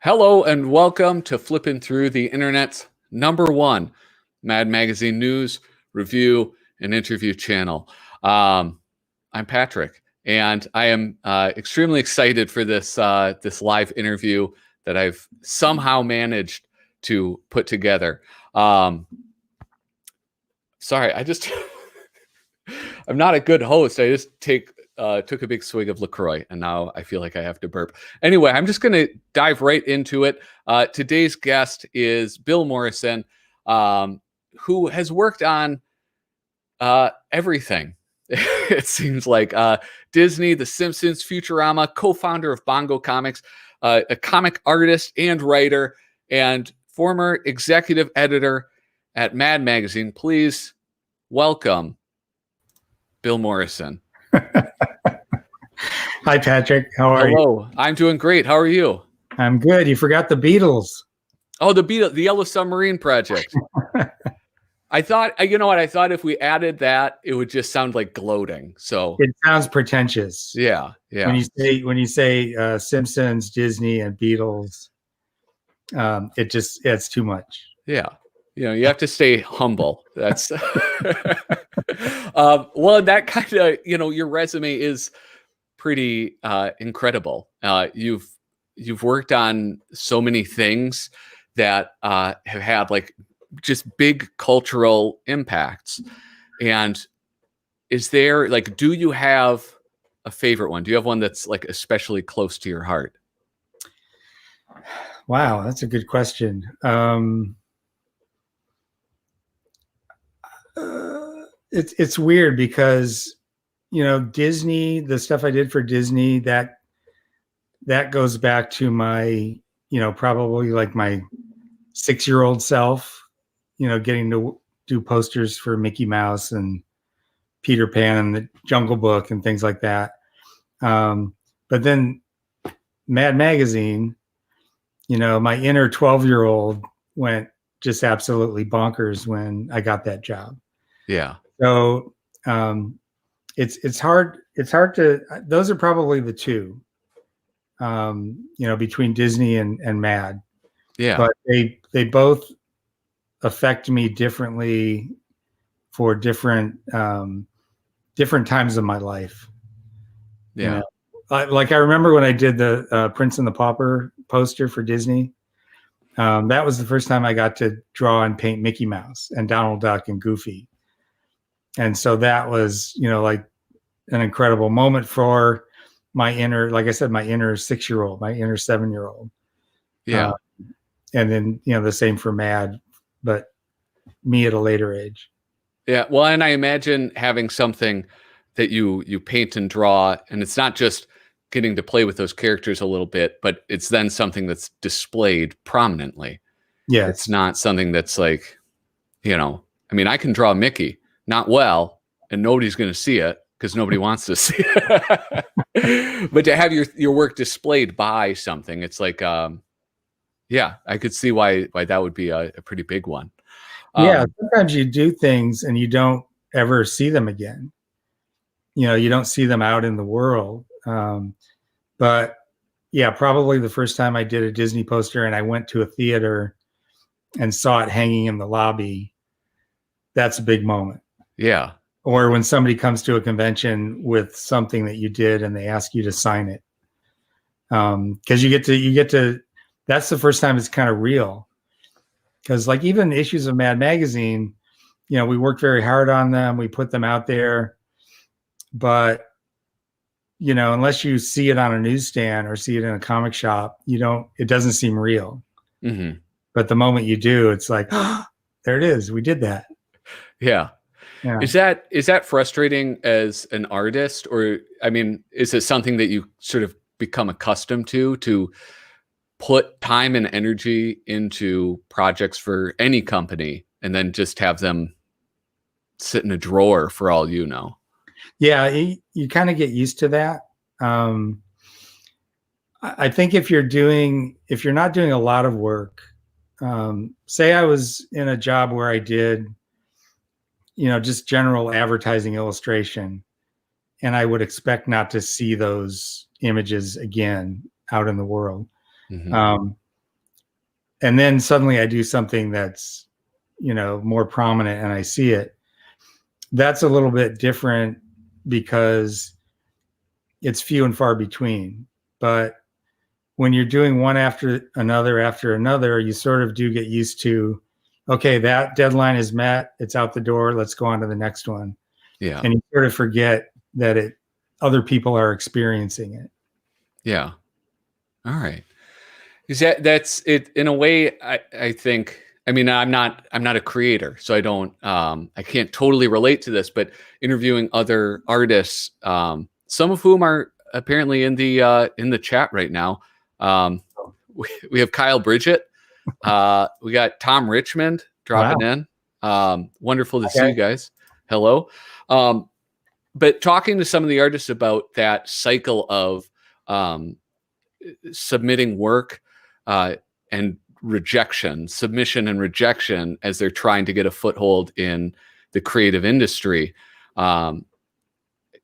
Hello and welcome to Flippin' Through the Internet's #1 Mad Magazine news, review, and interview channel. I'm Patrick, and I am extremely excited for this live interview that I've somehow managed to put together. Sorry, I just I'm not a good host. I just took a big swig of LaCroix, and now I feel like I have to burp. Anyway, I'm just going to dive right into it. Today's guest is Bill Morrison, who has worked on everything. It seems like Disney, The Simpsons, Futurama, co-founder of Bongo Comics, a comic artist and writer, and former executive editor at Mad Magazine. Please welcome Bill Morrison. Hi, Patrick. How are you? Hello. I'm doing great. How are you? I'm good. You forgot the Beatles. Oh, the Yellow Submarine Project. I thought, you know what? I thought if we added that, it would just sound like gloating. So it sounds pretentious. Yeah. When you say Simpsons, Disney, and Beatles, it's too much. Yeah. You have to stay humble. That's well, that kind of, your resume is pretty incredible. You've worked on so many things that have had like just big cultural impacts. And is there do you have a favorite one? Do you have one that's like especially close to your heart? Wow, that's a good question. It's weird because Disney, the stuff I did for Disney, that goes back to my probably like my 6-year-old self, getting to do posters for Mickey Mouse and Peter Pan and the Jungle Book and things like that. But then Mad Magazine, my inner 12-year-old went just absolutely bonkers when I got that job. Yeah. So it's hard to, those are probably the two, between Disney and Mad. Yeah. But they both affect me differently for different times of my life. Yeah. Like I remember when I did the Prince and the Pauper poster for Disney. That was the first time I got to draw and paint Mickey Mouse and Donald Duck and Goofy. And so that was, like an incredible moment for my inner, like I said, my inner 6-year-old, my inner 7-year-old. Yeah. And then, the same for Mad, but me at a later age. Yeah. Well, and I imagine having something that you paint and draw, and it's not just getting to play with those characters a little bit, but it's then something that's displayed prominently. Yeah. It's not something that's like, I mean, I can draw Mickey, not well, and nobody's going to see it because nobody wants to see it. But to have your work displayed by something, it's like, yeah, I could see why that would be a pretty big one. Yeah, sometimes you do things and you don't ever see them again. You don't see them out in the world. But yeah, probably the first time I did a Disney poster and I went to a theater and saw it hanging in the lobby, that's a big moment. Yeah. Or when somebody comes to a convention with something that you did and they ask you to sign it. Because you get to, that's the first time it's kind of real. Because like even issues of Mad Magazine, we worked very hard on them. We put them out there. But, unless you see it on a newsstand or see it in a comic shop, it doesn't seem real. Mm-hmm. But the moment you do, it's like, oh, there it is. We did that. Yeah. Yeah. Is that frustrating as an artist? Or, I mean, is it something that you sort of become accustomed to put time and energy into projects for any company and then just have them sit in a drawer for all you know? Yeah, you kind of get used to that. I think if you're not doing a lot of work, say I was in a job where I did, just general advertising illustration, and I would expect not to see those images again out in the world. Mm-hmm. and then suddenly I do something that's, more prominent and I see it. That's a little bit different because it's few and far between. But when you're doing one after another, you sort of do get used to, okay, that deadline is met, it's out the door, let's go on to the next one. Yeah. And you sort of forget that other people are experiencing it. Yeah. All right. Is that's it in a way? I think. I mean, I'm not a creator, so I don't. I can't totally relate to this. But interviewing other artists, some of whom are apparently in the chat right now. We have Kyle Bridget. We got Tom Richmond dropping in. Wonderful to see you guys. Hello. But talking to some of the artists about that cycle of submitting work and submission and rejection as they're trying to get a foothold in the creative industry.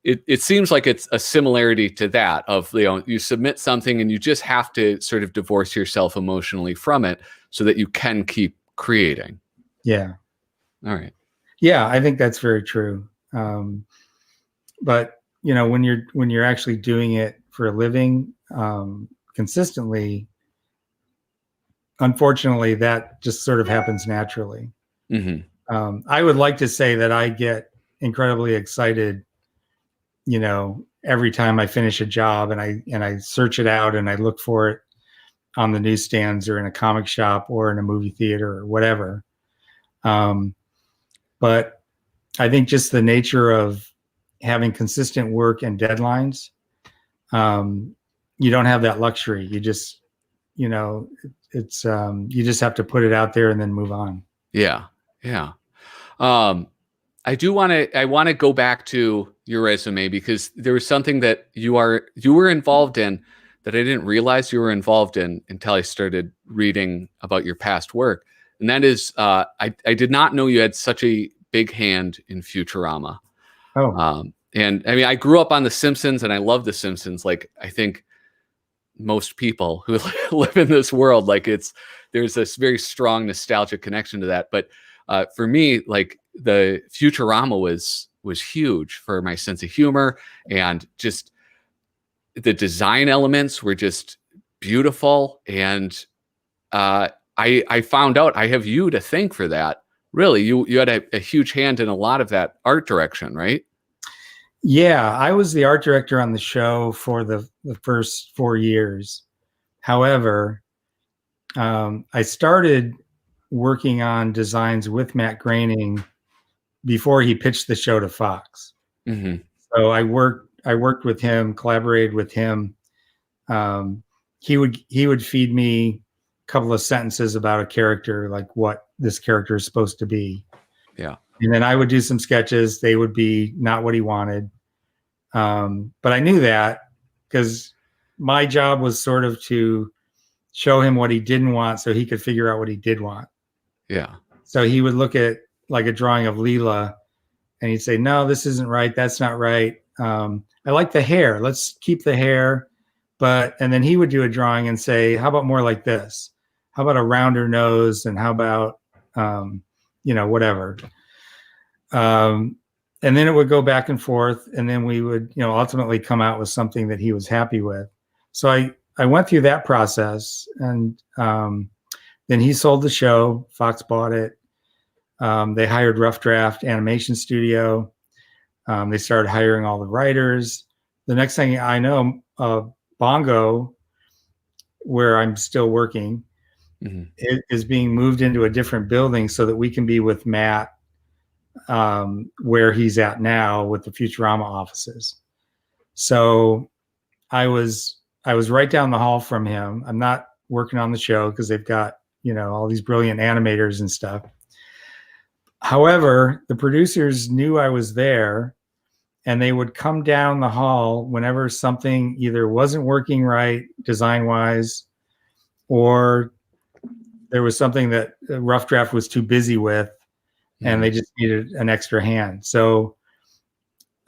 It seems like it's a similarity to that of, you submit something and you just have to sort of divorce yourself emotionally from it so that you can keep creating. Yeah. All right. Yeah, I think that's very true. But when you're actually doing it for a living, consistently, unfortunately, that just sort of happens naturally. Mm-hmm. I would like to say that I get incredibly excited, every time I finish a job and I search it out and I look for it on the newsstands or in a comic shop or in a movie theater or whatever. But I think just the nature of having consistent work and deadlines, you don't have that luxury. You just, it's you just have to put it out there and then move on. Yeah. Yeah. I want to go back to your resume because there was something that you were involved in that I didn't realize you were involved in until I started reading about your past work. And that is, I did not know you had such a big hand in Futurama. Oh. And I mean, I grew up on The Simpsons and I love The Simpsons. Like, I think most people who live in this world, like there's this very strong nostalgic connection to that. But for me, like the Futurama was huge for my sense of humor, and just the design elements were just beautiful. And I found out I have you to thank for that. Really, you had a huge hand in a lot of that art direction, right? Yeah, I was the art director on the show for the first 4 years. However, I started working on designs with Matt Groening before he pitched the show to Fox. Mm-hmm. So I worked with him, collaborated with him. He would feed me a couple of sentences about a character, like what this character is supposed to be. Yeah. And then I would do some sketches. They would be not what he wanted. But I knew that because my job was sort of to show him what he didn't want so he could figure out what he did want. Yeah. So he would look at like a drawing of Leela and he'd say, no, this isn't right. That's not right. I like the hair. Let's keep the hair. And then he would do a drawing and say, how about more like this? How about a rounder nose? And how about, whatever. And then it would go back and forth. And then we would, ultimately come out with something that he was happy with. So I went through that process, and then he sold the show. Fox bought it. They hired Rough Draft Animation Studio. They started hiring all the writers. The next thing I know, Bongo, where I'm still working, mm-hmm. is being moved into a different building so that we can be with Matt where he's at now with the Futurama offices. So I was right down the hall from him. I'm not working on the show because they've got, all these brilliant animators and stuff. However, the producers knew I was there, and they would come down the hall whenever something either wasn't working right design-wise, or there was something that Rough Draft was too busy with, and they just needed an extra hand. So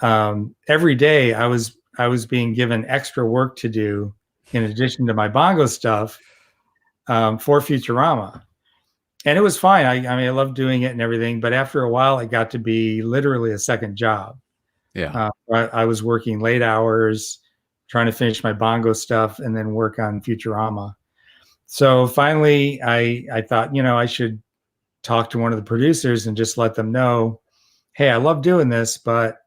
every day I was being given extra work to do in addition to my Bongo stuff, for Futurama. And it was fine. I mean, I loved doing it and everything. But after a while, it got to be literally a second job. Yeah. I was working late hours, trying to finish my bongo stuff and then work on Futurama. So finally, I thought, I should talk to one of the producers and just let them know, hey, I love doing this, but,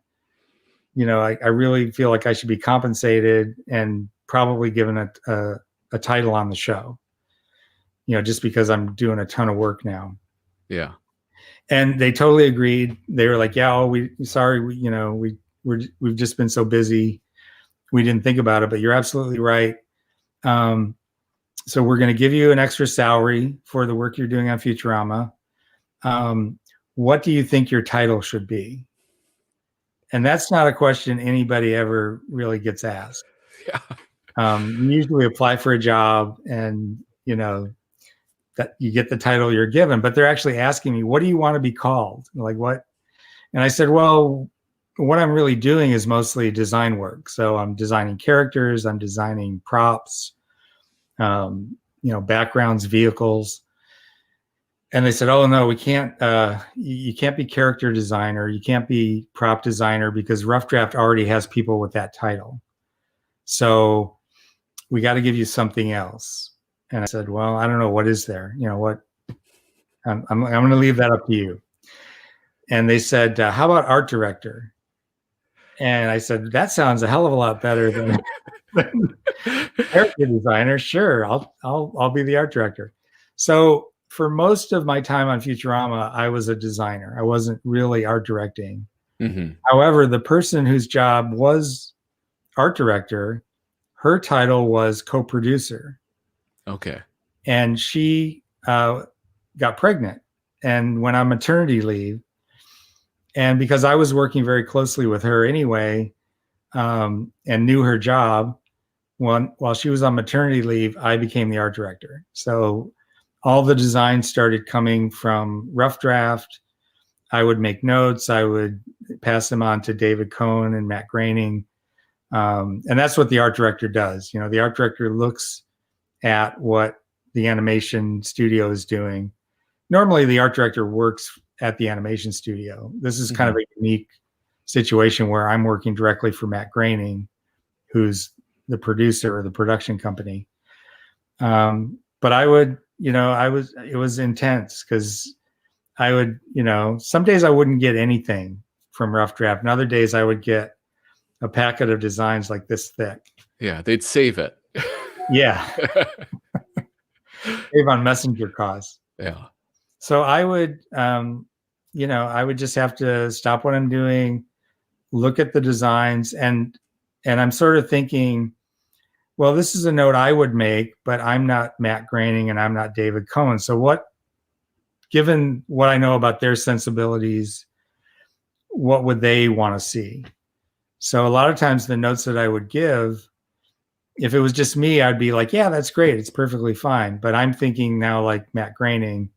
I really feel like I should be compensated and probably given a title on the show, just because I'm doing a ton of work now. Yeah. And they totally agreed. They were like, yeah, we've just been so busy. We didn't think about it, but you're absolutely right. So we're going to give you an extra salary for the work you're doing on Futurama. What do you think your title should be? And that's not a question anybody ever really gets asked. Yeah. You usually apply for a job and, that you get the title you're given, but they're actually asking me, what do you want to be called? Like what? And I said, well, what I'm really doing is mostly design work. So I'm designing characters, I'm designing props, backgrounds, vehicles. And they said, oh no, we can't, you can't be character designer. You can't be prop designer because Rough Draft already has people with that title. So we got to give you something else. And I said, well, I don't know, what is there? What? I'm going to leave that up to you. And they said, how about art director? And I said, that sounds a hell of a lot better than character designer. Sure, I'll be the art director. So for most of my time on Futurama, I was a designer. I wasn't really art directing. Mm-hmm. However, the person whose job was art director, her title was co-producer. Okay. And she got pregnant and went on maternity leave. And because I was working very closely with her anyway, and knew her job, while she was on maternity leave, I became the art director. So all the designs started coming from Rough Draft. I would make notes. I would pass them on to David Cohn and Matt Groening. And that's what the art director does. The art director looks at what the animation studio is doing. Normally, the art director works at the animation studio. This is kind of a unique situation where I'm working directly for Matt Groening, who's the producer of the production company. But I would, it was intense because I would, some days I wouldn't get anything from Rough Draft, and other days I would get a packet of designs like this thick. Yeah, they'd save it. Yeah. Save on messenger costs. Yeah. So I would, I would just have to stop what I'm doing, look at the designs, and I'm sort of thinking, well, this is a note I would make, but I'm not Matt Groening and I'm not David Cohn. So given what I know about their sensibilities, what would they want to see? So a lot of times the notes that I would give, if it was just me, I'd be like, yeah, that's great. It's perfectly fine. But I'm thinking now like Matt Groening,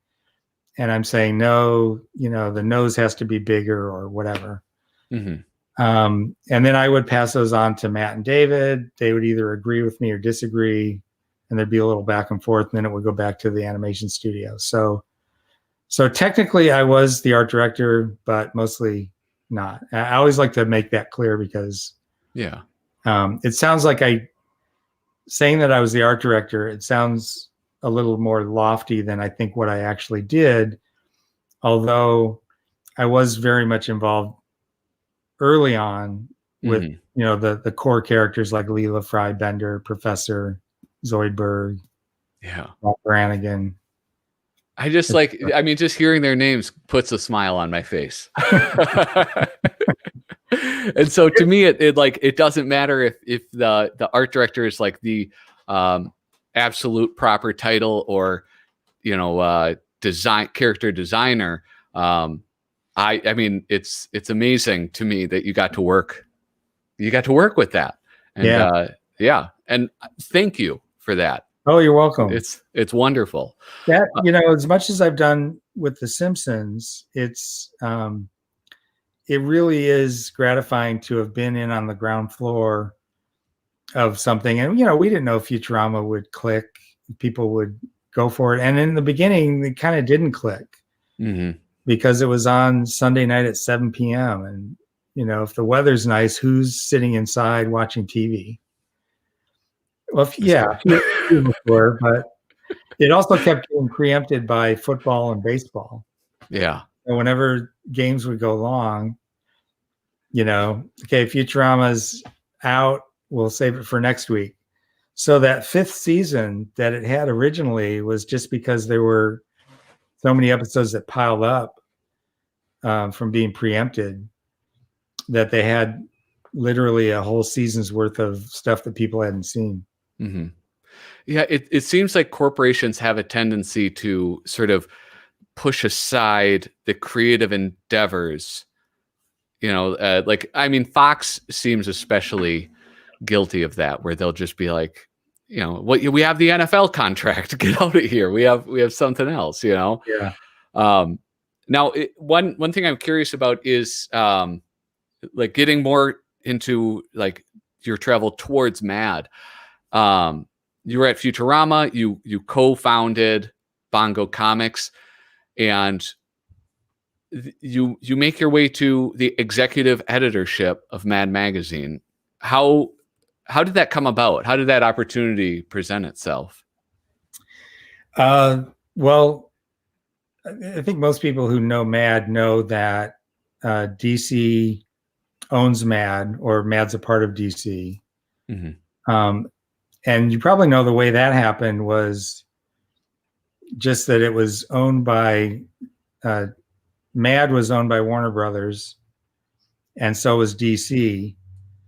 and I'm saying, no, the nose has to be bigger or whatever. Mm-hmm. And then I would pass those on to Matt and David. They would either agree with me or disagree, and there'd be a little back and forth, and then it would go back to the animation studio. So technically I was the art director, but mostly not. I always like to make that clear because it sounds like saying that I was the art director, it sounds a little more lofty than I think what I actually did, although I was very much involved early on with the core characters like Leela, Fry, Bender, Professor, Zoidberg, Brannigan. I just just hearing their names puts a smile on my face. And so to me, it doesn't matter if the art director is like the absolute proper title or character designer. I mean it's amazing to me that you got to work with that. And and thank you for that. Oh, you're welcome. It's wonderful. That, as much as I've done with The Simpsons, it's it really is gratifying to have been in on the ground floor of something. And we didn't know Futurama would click. People would go for it. And in the beginning, it kind of didn't click because it was on Sunday night at 7 p.m. And, if the weather's nice, who's sitting inside watching TV? Well, a few people were, but it also kept getting preempted by football and baseball. Yeah. And whenever games would go long, okay, Futurama's out, we'll save it for next week. So that 5th season that it had originally was just because there were so many episodes that piled up from being preempted that they had literally a whole season's worth of stuff that people hadn't seen. Mm-hmm. Yeah, it seems like corporations have a tendency to sort of push aside the creative endeavors. Fox seems especially guilty of that, where they'll just be like, we have the NFL contract. Get out of here. We have something else. Yeah. Now, one thing I'm curious about is like getting more into like your travel towards Mad. You were at Futurama. You co-founded Bongo Comics, and you make your way to the executive editorship of Mad Magazine. How did that come about? How did that opportunity present itself? Well, I think most people who know Mad know that DC owns Mad, or Mad's a part of DC. And you probably know the way that happened was just that it was owned by Mad was owned by Warner Brothers, and so was DC.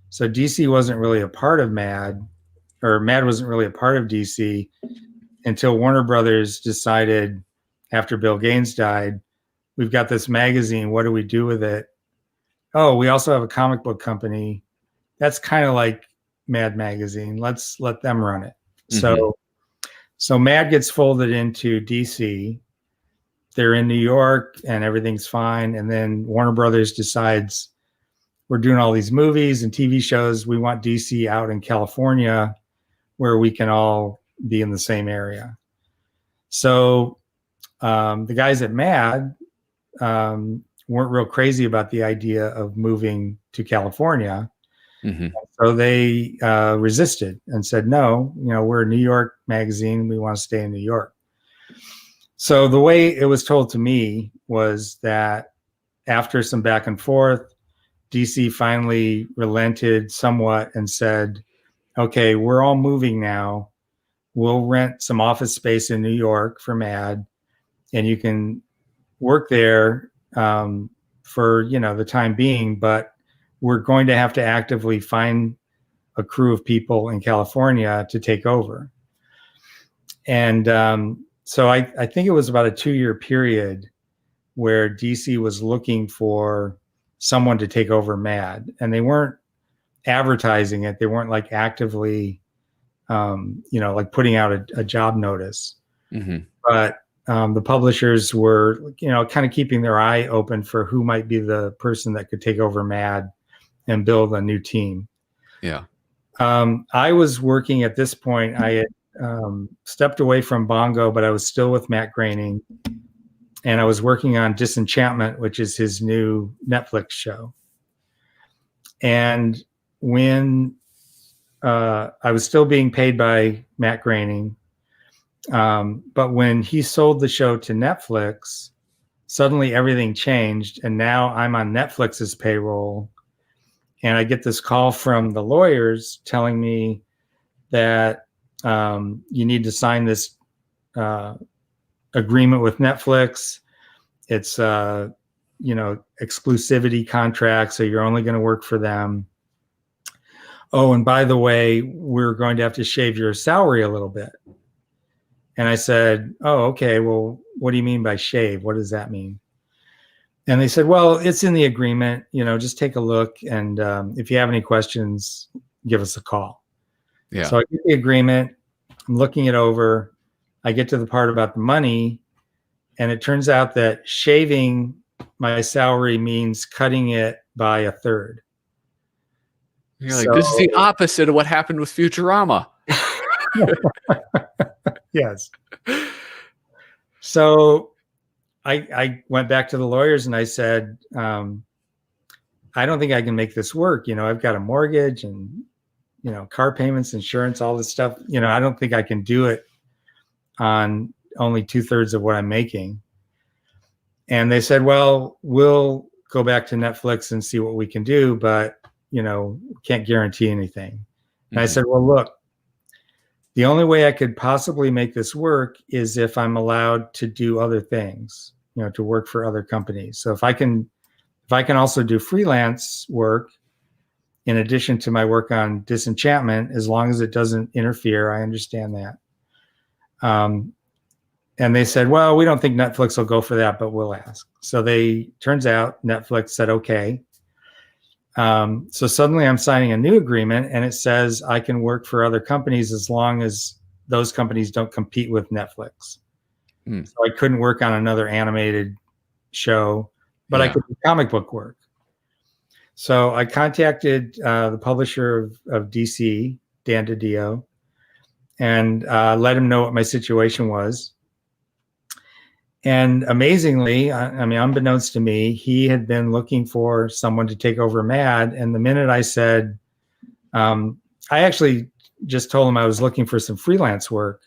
So DC wasn't really a part of Mad, or Mad wasn't really a part of DC until Warner Brothers decided, after Bill Gaines died, we've got this magazine. What do we do with it? Oh, we also have a comic book company. That's kind of like Mad Magazine. Let's let them run it. So Mad gets folded into DC. They're in New York and everything's fine. And then Warner Brothers decides, we're doing all these movies and TV shows. We want DC out in California where we can all be in the same area. So the guys at Mad weren't real crazy about the idea of moving to California. So they resisted and said, no, we're a New York magazine. We want to stay in New York. So the way it was told to me was that after some back and forth, DC finally relented somewhat and said, okay, we're all moving now. We'll rent some office space in New York for Mad, and you can work there for, the time being, but we're going to have to actively find a crew of people in California to take over. And so I think it was about a 2-year period where DC was looking for someone to take over Mad, and they weren't advertising it. They weren't like actively, like putting out a job notice, but the publishers were, kind of keeping their eye open for who might be the person that could take over Mad and build a new team. Yeah. I was working at this point. I had stepped away from Bongo, but I was still with Matt Groening, and I was working on Disenchantment, which is his new Netflix show. And when I was still being paid by Matt Groening, but when he sold the show to Netflix, suddenly everything changed, and now I'm on Netflix's payroll. And I get this call from the lawyers telling me that you need to sign this agreement with Netflix. It's exclusivity contract, so you're only going to work for them. Oh, and by the way, we're going to have to shave your salary a little bit. And I said, oh, okay, well, what do you mean by shave? What does that mean? And they said, well, it's in the agreement, just take a look. And if you have any questions, give us a call. Yeah. So I get the agreement. I'm looking it over. I get to the part about the money. And it turns out that shaving my salary means cutting it by a third. You're like, this is the opposite of what happened with Futurama. Yes. So I went back to the lawyers and I said, I don't think I can make this work. I've got a mortgage and, car payments, insurance, all this stuff. I don't think I can do it on only 2/3 of what I'm making. And they said, well, we'll go back to Netflix and see what we can do, but, can't guarantee anything. And I said, well, look, the only way I could possibly make this work is if I'm allowed to do other things, to work for other companies. So if I can also do freelance work in addition to my work on Disenchantment, as long as it doesn't interfere, I understand that. And they said, well, we don't think Netflix will go for that, but we'll ask. So turns out Netflix said, okay. So suddenly I'm signing a new agreement and it says I can work for other companies as long as those companies don't compete with Netflix. So I couldn't work on another animated show, but I could do comic book work. So I contacted the publisher of DC, Dan DiDio, and let him know what my situation was. And amazingly, I mean, unbeknownst to me, he had been looking for someone to take over Mad. And the minute I said, I actually just told him I was looking for some freelance work.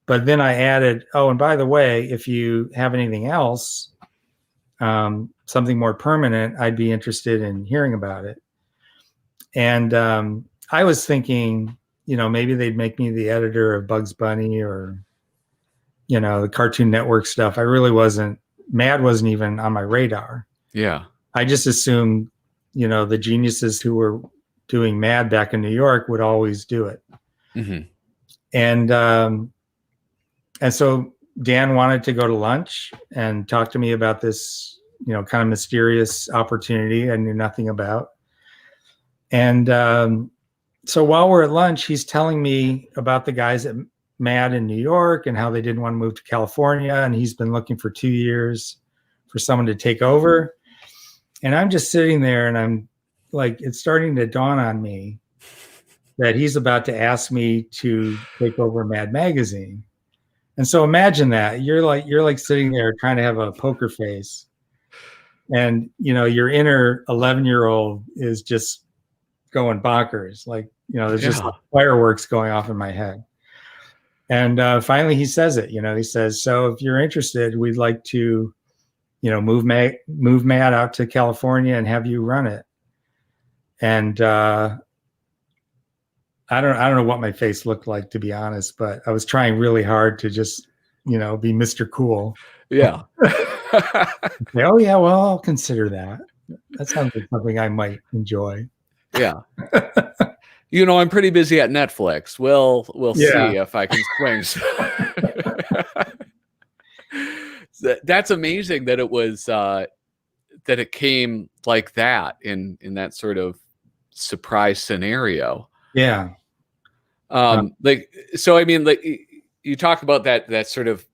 But then I added, oh, and by the way, if you have anything else, something more permanent, I'd be interested in hearing about it. And I was thinking, maybe they'd make me the editor of Bugs Bunny or the Cartoon Network stuff. I really wasn't. Mad wasn't even on my radar. Yeah. I just assumed, the geniuses who were doing Mad back in New York would always do it. And so Dan wanted to go to lunch and talk to me about this, kind of mysterious opportunity I knew nothing about. And so while we're at lunch, he's telling me about the guys at Mad in New York and how they didn't want to move to California. And he's been looking for 2 years for someone to take over. And I'm just sitting there and I'm like, it's starting to dawn on me that he's about to ask me to take over Mad Magazine. And so imagine that you're like sitting there trying to have a poker face and, your inner 11-year-old is just going bonkers. Like, there's just like fireworks going off in my head. And finally he says it, he says, so if you're interested, we'd like to, move Mad out to California and have you run it. And I don't know what my face looked like, to be honest, but I was trying really hard to just, be Mr. Cool. Yeah. Okay, oh yeah, well, I'll consider that. That sounds like something I might enjoy. Yeah. I'm pretty busy at Netflix. We'll see if I can swing. That's amazing that it was that it came like that in that sort of surprise scenario. Yeah. So I mean, like you talk about that sort of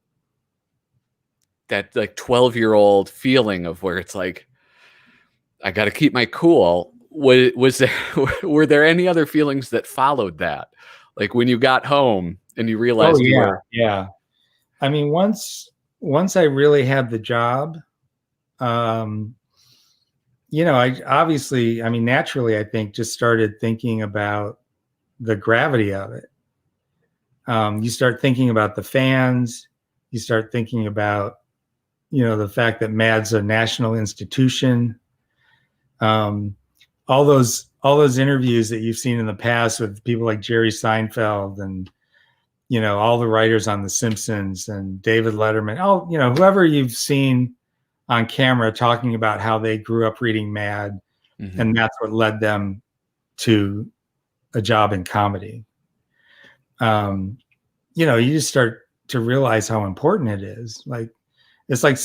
that like 12-year-old feeling of where it's like, I got to keep my cool. Were there any other feelings that followed that? Like when you got home and you realized yeah. I mean, once I really had the job, I obviously, naturally, I think just started thinking about the gravity of it. You start thinking about the fans, you start thinking about, the fact that Mad's a national institution. All those interviews that you've seen in the past with people like Jerry Seinfeld and, all the writers on The Simpsons and David Letterman, whoever you've seen on camera talking about how they grew up reading Mad, and that's what led them to a job in comedy. You just start to realize how important it is. Like, it's like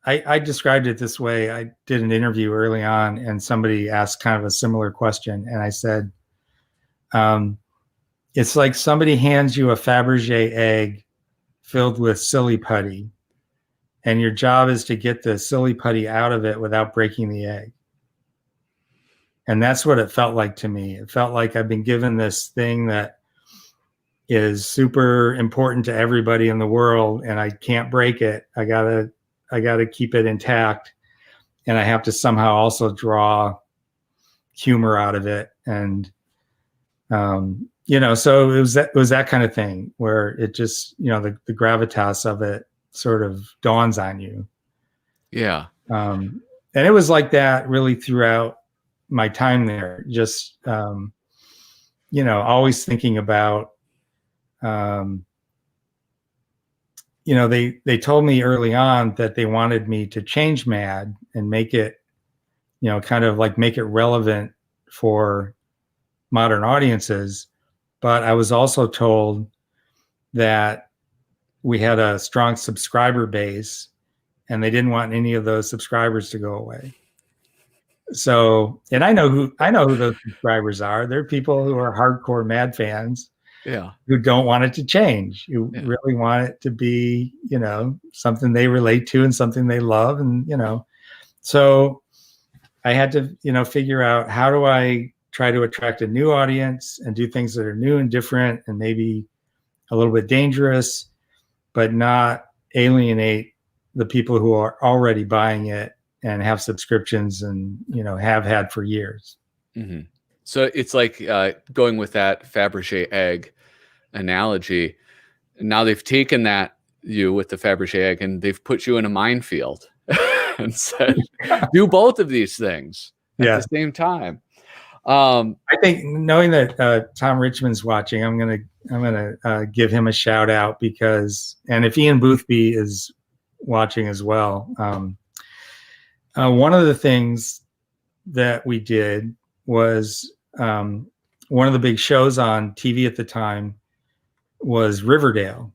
I described it this way. I did an interview early on and somebody asked kind of a similar question. And I said, it's like somebody hands you a Fabergé egg filled with silly putty, and your job is to get the silly putty out of it without breaking the egg. And that's what it felt like to me. It felt like I've been given this thing that is super important to everybody in the world, and I can't break it. I gotta keep it intact, and I have to somehow also draw humor out of it. And so it was that kind of thing where it just, the gravitas of it sort of dawns on you. Yeah. And it was like that really throughout my time there. Just always thinking about, they told me early on that they wanted me to change Mad and make it, kind of like make it relevant for modern audiences. But I was also told that we had a strong subscriber base and they didn't want any of those subscribers to go away. So, and I know who those subscribers are. They're people who are hardcore Mad fans. Yeah. Who don't want it to change. You really want it to be, something they relate to and something they love. And, so I had to, figure out, how do I try to attract a new audience and do things that are new and different and maybe a little bit dangerous, but not alienate the people who are already buying it and have subscriptions and, have had for years. Mm-hmm. So it's like going with that Fabergé egg analogy. Now they've taken you with the Fabergé egg and they've put you in a minefield and said, do both of these things at the same time. I think knowing that Tom Richmond's watching, I'm gonna give him a shout out and if Ian Boothby is watching as well, one of the things that we did was one of the big shows on TV at the time was Riverdale.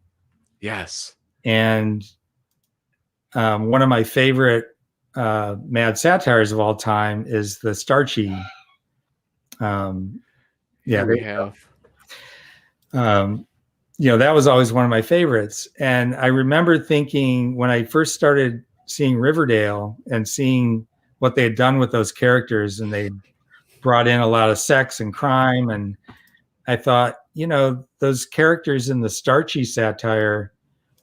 Yes. And one of my favorite Mad satires of all time is the Starchy. We have. That was always one of my favorites. And I remember thinking when I first started seeing Riverdale and seeing what they had done with those characters, and they brought in a lot of sex and crime, and I thought, those characters in the Starchy satire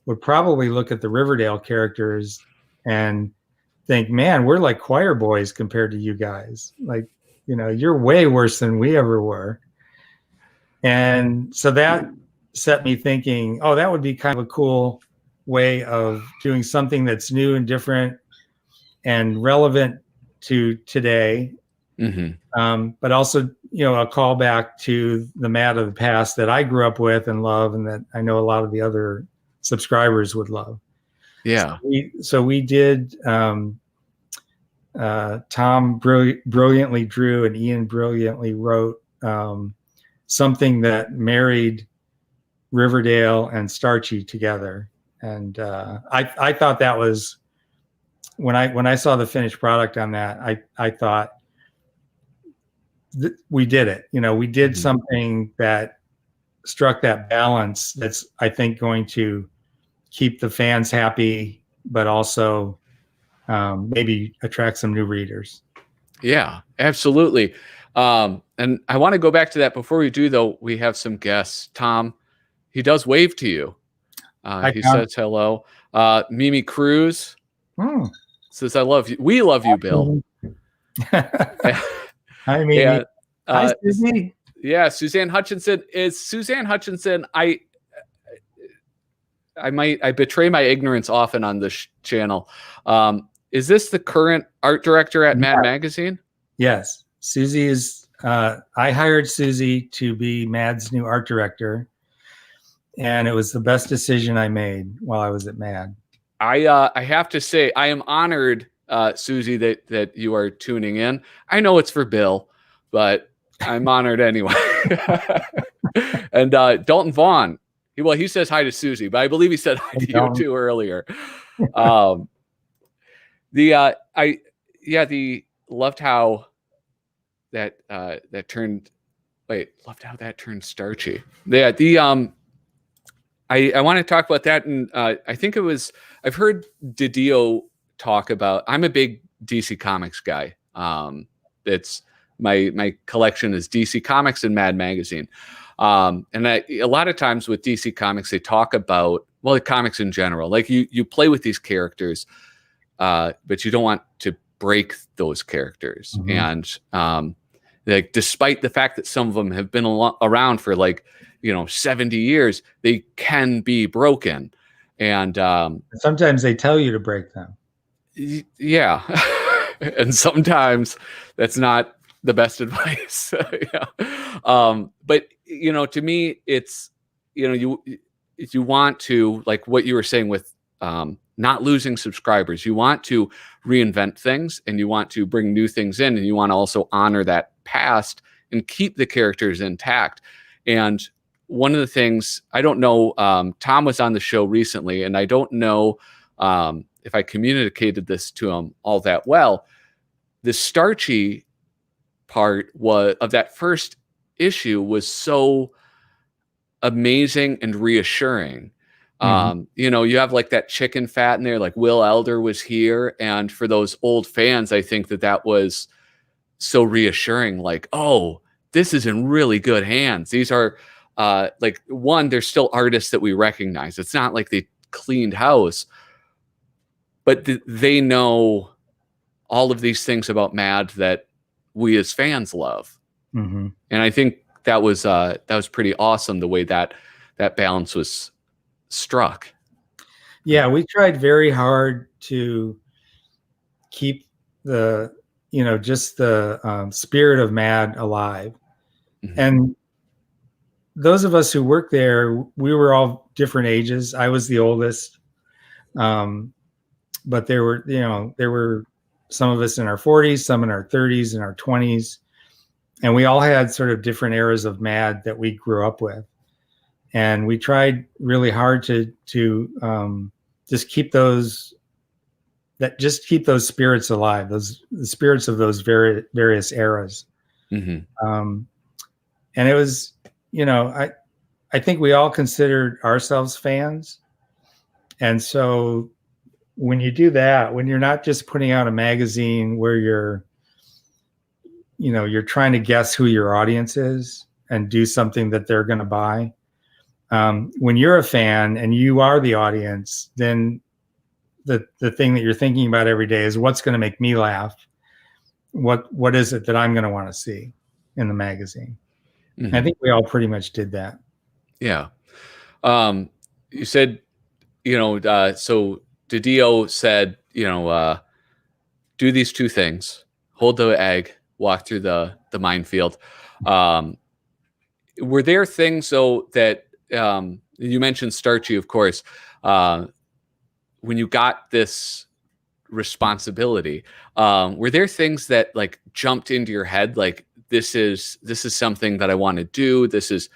would probably look at the Riverdale characters and think, man, we're like choir boys compared to you guys. Like, you're way worse than we ever were. And so that set me thinking, oh, that would be kind of a cool way of doing something that's new and different and relevant to today. Mm-hmm. But also, a callback to the Mad of the past that I grew up with and love, and that I know a lot of the other subscribers would love. Yeah. So we did. Tom brilliantly drew and Ian brilliantly wrote something that married Riverdale and Starchy together, and I thought that was when I saw the finished product on that, I thought we did it. We did mm-hmm. something that struck that balance that's, I think, going to keep the fans happy, but also maybe attract some new readers. Yeah, absolutely. And I want to go back to that. Before we do, though, we have some guests. Tom, he does wave to you. He says hello. Mimi Cruz says, I love you. We love you, Bill. Hi, Mimi. Hi, Susie. Yeah, Suzanne Hutchinson. Is Suzanne Hutchinson, I betray my ignorance often on this channel. Is this the current art director at Mad Magazine? Yes. Susie is, I hired Susie to be Mad's new art director, and it was the best decision I made while I was at Mad. I have to say, I am honored, Susie, that you are tuning in. I know it's for Bill, but I'm honored anyway. And Dalton Vaughn, he says hi to Susie, but I believe he said hi to you too earlier. Loved how that turned. Loved how that turned starchy. Yeah, I want to talk about that, and I think I've heard Didio talk about. I'm a big DC Comics guy. It's my collection is DC Comics and Mad Magazine. And a lot of times with DC Comics, they talk about, well, the comics in general, like you play with these characters, but you don't want to break those characters. Mhm. And like, despite the fact that some of them have been around for like, 70 years, they can be broken. And Sometimes they tell you to break them. yeah. And sometimes that's not the best advice. Yeah. But to me, it's, you want to, like what you were saying with not losing subscribers, you want to reinvent things, and you want to bring new things in, and you want to also honor that past and keep the characters intact. And one of the things, I don't know, Tom was on the show recently, and I don't know if I communicated this to him all that well. The starchy part of that first issue was so amazing and reassuring. You have like that chicken fat in there, like Will Elder was here. And for those old fans, I think that was so reassuring. Like, oh, this is in really good hands. These are like, one, they're still artists that we recognize. It's not like they cleaned house, but they know all of these things about Mad that we as fans love. And I think that was pretty awesome, the way that balance was struck. Yeah, we tried very hard to keep the just the spirit of Mad alive. And those of us who worked there, we were all different ages. I was the oldest, but there were some of us in our 40s, some in our 30s, and our 20s, and we all had sort of different eras of Mad that we grew up with. And we tried really hard to just keep those spirits alive, the spirits of those various eras. And it was, I think we all considered ourselves fans. And so when you do that, when you're not just putting out a magazine where you're trying to guess who your audience is and do something that they're going to buy, when you're a fan and you are the audience, then the thing that you're thinking about every day is what's going to make me laugh. What is it that I'm going to want to see in the magazine? I think we all pretty much did that. Yeah. You said, so DiDio said, do these two things: hold the egg, walk through the minefield. Were there things though that you mentioned starchy, of course, when you got this responsibility, were there things that like jumped into your head, like this is something that I want to do, this is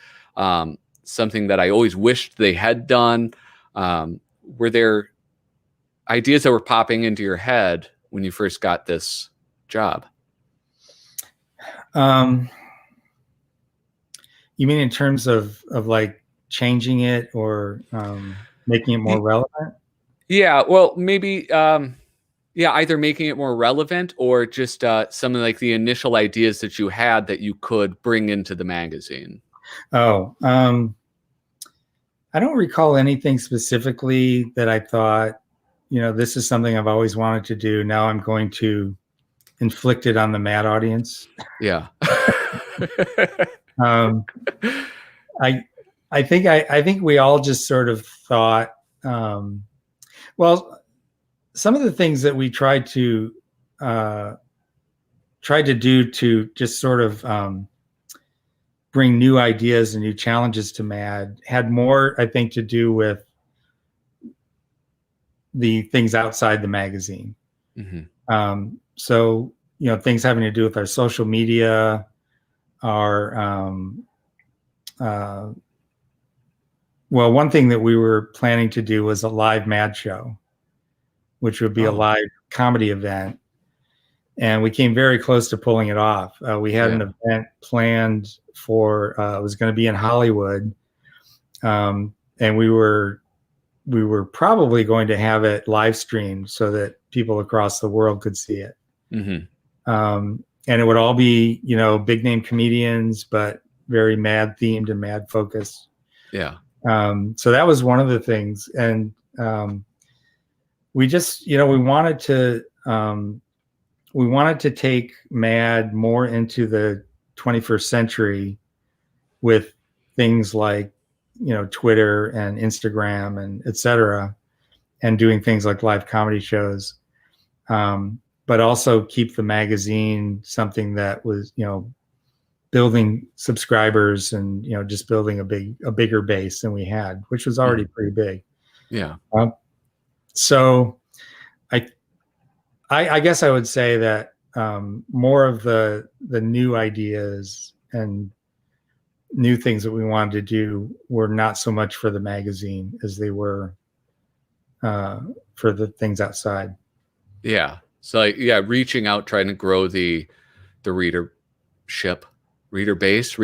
something that I always wished they had done? Were there ideas that were popping into your head when you first got this job? You mean in terms of like changing it or making it more relevant? Yeah, well, maybe either making it more relevant or just some of like the initial ideas that you had that you could bring into the magazine. I don't recall anything specifically that I thought, this is something I've always wanted to do. Now I'm going to inflict it on the Mad audience. Yeah. I think we all just sort of thought, well, some of the things that we tried to do to just sort of bring new ideas and new challenges to Mad had more, I think, to do with the things outside the magazine. So, things having to do with our social media, our well, one thing that we were planning to do was a live Mad show, which would be a live comedy event. And we came very close to pulling it off. We had an event planned for, it was going to be in Hollywood. And we were probably going to have it live streamed so that people across the world could see it. And it would all be, big name comedians, but very Mad themed and Mad focused. Yeah. So that was one of the things. And we just, we wanted to take Mad more into the 21st century with things like, Twitter and Instagram and et cetera, and doing things like live comedy shows. But also keep the magazine something that was, building subscribers and, just building a bigger base than we had, which was already pretty big. Yeah. So I guess I would say that more of the new ideas and new things that we wanted to do were not so much for the magazine as they were for the things outside. Yeah. So reaching out, trying to grow the reader base.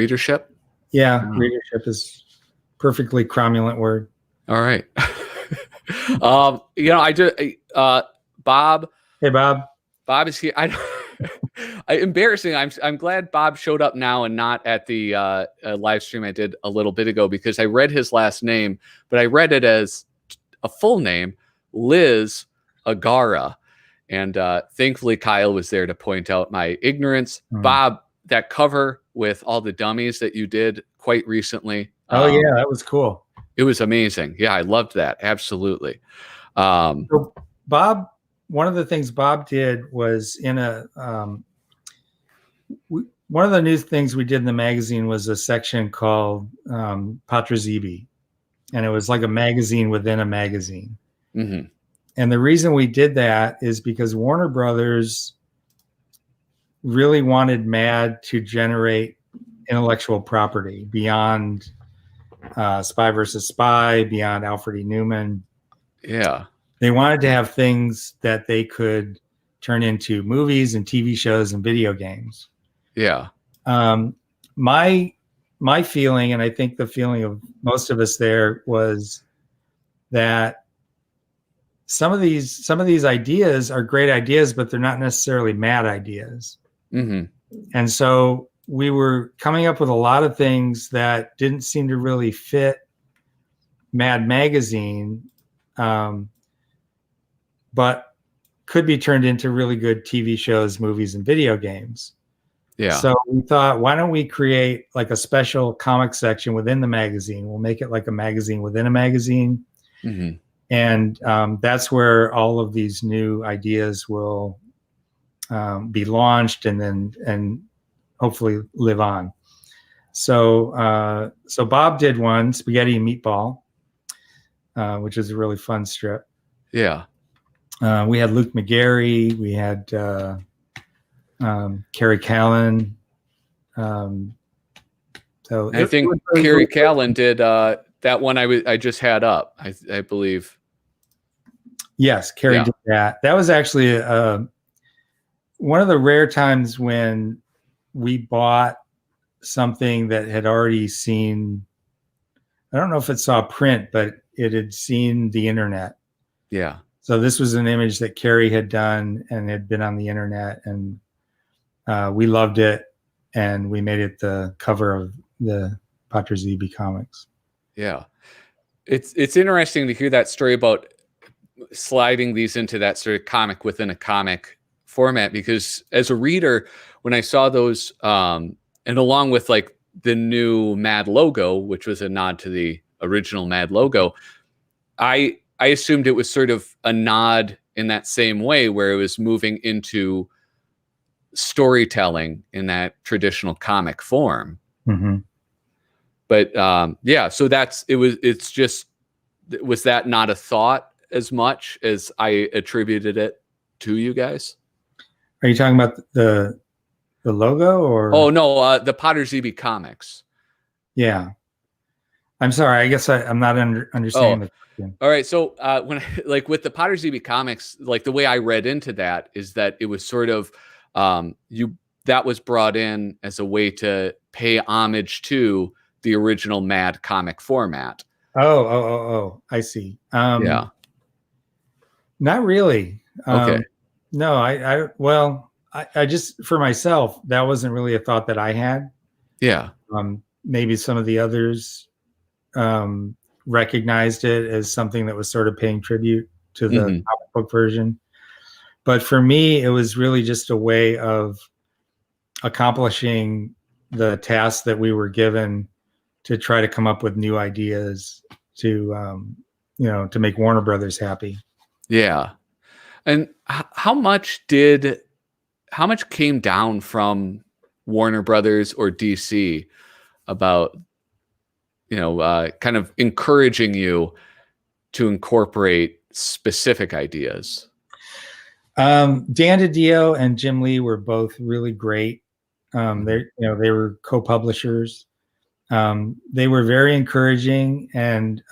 Yeah, readership is perfectly cromulent word. All right. I do. Bob. Hey, Bob. Bob is here. Embarrassing. I'm glad Bob showed up now and not at the live stream I did a little bit ago, because I read his last name, but I read it as a full name, Liz Agara. And thankfully, Kyle was there to point out my ignorance. Bob, that cover with all the dummies that you did quite recently. Oh, yeah, that was cool. It was amazing. Yeah, I loved that. Absolutely. So Bob, one of the things Bob did was one of the new things we did in the magazine was a section called Patrazibi. And it was like a magazine within a magazine. Mm-hmm. And the reason we did that is because Warner Brothers really wanted Mad to generate intellectual property beyond Spy versus Spy, beyond Alfred E. Newman. Yeah. They wanted to have things that they could turn into movies and TV shows and video games. Yeah. My feeling, and I think the feeling of most of us there, was that some of these ideas are great ideas, but they're not necessarily Mad ideas. Mm-hmm. And so we were coming up with a lot of things that didn't seem to really fit Mad Magazine, but could be turned into really good TV shows, movies, and video games. Yeah. So we thought, why don't we create like a special comic section within the magazine? We'll make it like a magazine within a magazine. Mm-hmm. And that's where all of these new ideas will be launched and hopefully live on. So Bob did one, Spaghetti and Meatball, which is a really fun strip. Yeah. We had Luke McGarry. We had Carrie Callan. So I think Carrie Callan did that one I just had up, I believe. Yes, Carrie did that. That was actually one of the rare times when we bought something that had already seen, I don't know if it saw print, but it had seen the internet. Yeah. So this was an image that Carrie had done and had been on the internet, and we loved it, and we made it the cover of the Patrazibi comics. Yeah. It's interesting to hear that story about sliding these into that sort of comic within a comic format, because as a reader, when I saw those, and along with like the new Mad logo, which was a nod to the original Mad logo, I assumed it was sort of a nod in that same way, where it was moving into storytelling in that traditional comic form. Mm-hmm. But so was that not a thought as much as I attributed it to you guys? Are you talking about the logo or? Oh no, the Patrazibi comics. Yeah. I'm sorry. I guess I'm not understanding the question. All right. So when like with the Patrazibi comics, like the way I read into that is that it was sort of that was brought in as a way to pay homage to the original Mad comic format. Oh, I see. Yeah. Not really. Okay. No, I just, for myself, that wasn't really a thought that I had. Yeah. maybe some of the others recognized it as something that was sort of paying tribute to the comic book version. But for me, it was really just a way of accomplishing the task that we were given to try to come up with new ideas to, to make Warner Brothers happy. Yeah. And how much came down from Warner Brothers or DC about, kind of encouraging you to incorporate specific ideas? Dan DiDio and Jim Lee were both really great. They were co-publishers. They were very encouraging and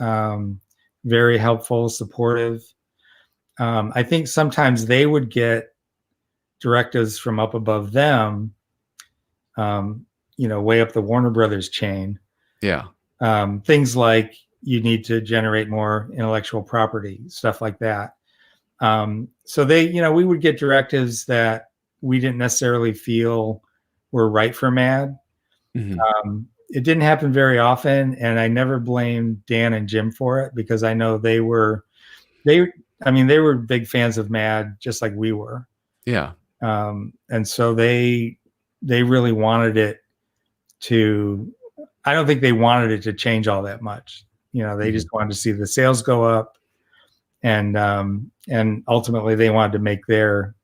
very helpful, supportive. I think sometimes they would get directives from up above them, way up the Warner Brothers chain. Yeah. Things like you need to generate more intellectual property, stuff like that. So we would get directives that we didn't necessarily feel were right for Mad. It didn't happen very often, and I never blamed Dan and Jim for it, because I know they were big fans of Mad, just like we were. Yeah. And so they really wanted it to, I don't think they wanted it to change all that much. They just wanted to see the sales go up, and ultimately they wanted to make their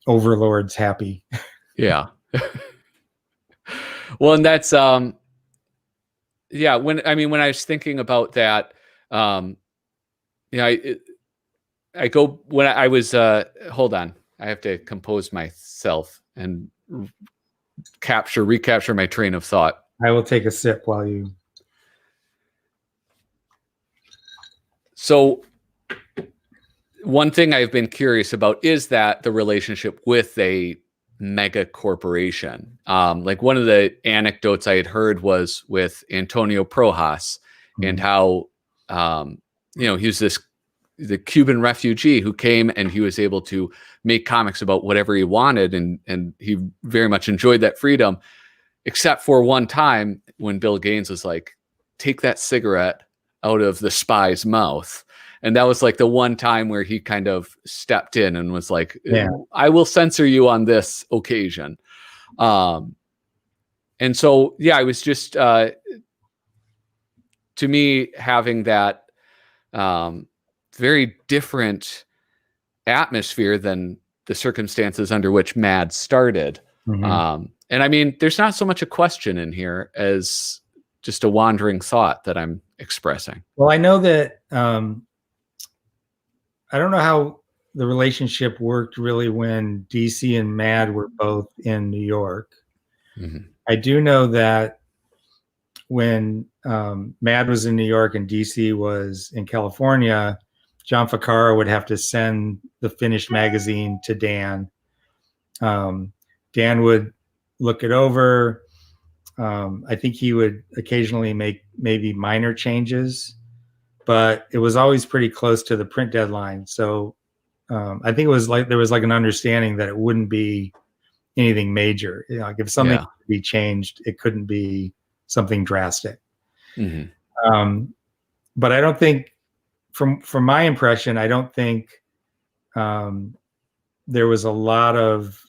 overlords happy. Yeah. Well, and that's, when I was thinking about that, hold on, I have to compose myself and recapture my train of thought. I will take a sip while you. So one thing I've been curious about is that the relationship with a mega corporation. Like one of the anecdotes I had heard was with Antonio Projas, and how, he was the Cuban refugee who came and he was able to make comics about whatever he wanted. And he very much enjoyed that freedom, except for one time when Bill Gaines was like, take that cigarette out of the spy's mouth. And that was like the one time where he kind of stepped in and was like, I will censor you on this occasion. And so, I was just, to me, having that very different atmosphere than the circumstances under which Mad started. And I mean, there's not so much a question in here as just a wandering thought that I'm expressing. Well, I know that, I don't know how the relationship worked really when DC and Mad were both in New York. I do know that when Mad was in New York and DC was in California, John Ficarra would have to send the finished magazine to Dan. Dan would look it over. I think he would occasionally make maybe minor changes, but it was always pretty close to the print deadline. So I think it was like there was like an understanding that it wouldn't be anything major. Like if something could be changed, it couldn't be something drastic. But I don't think, from my impression, I don't think there was a lot of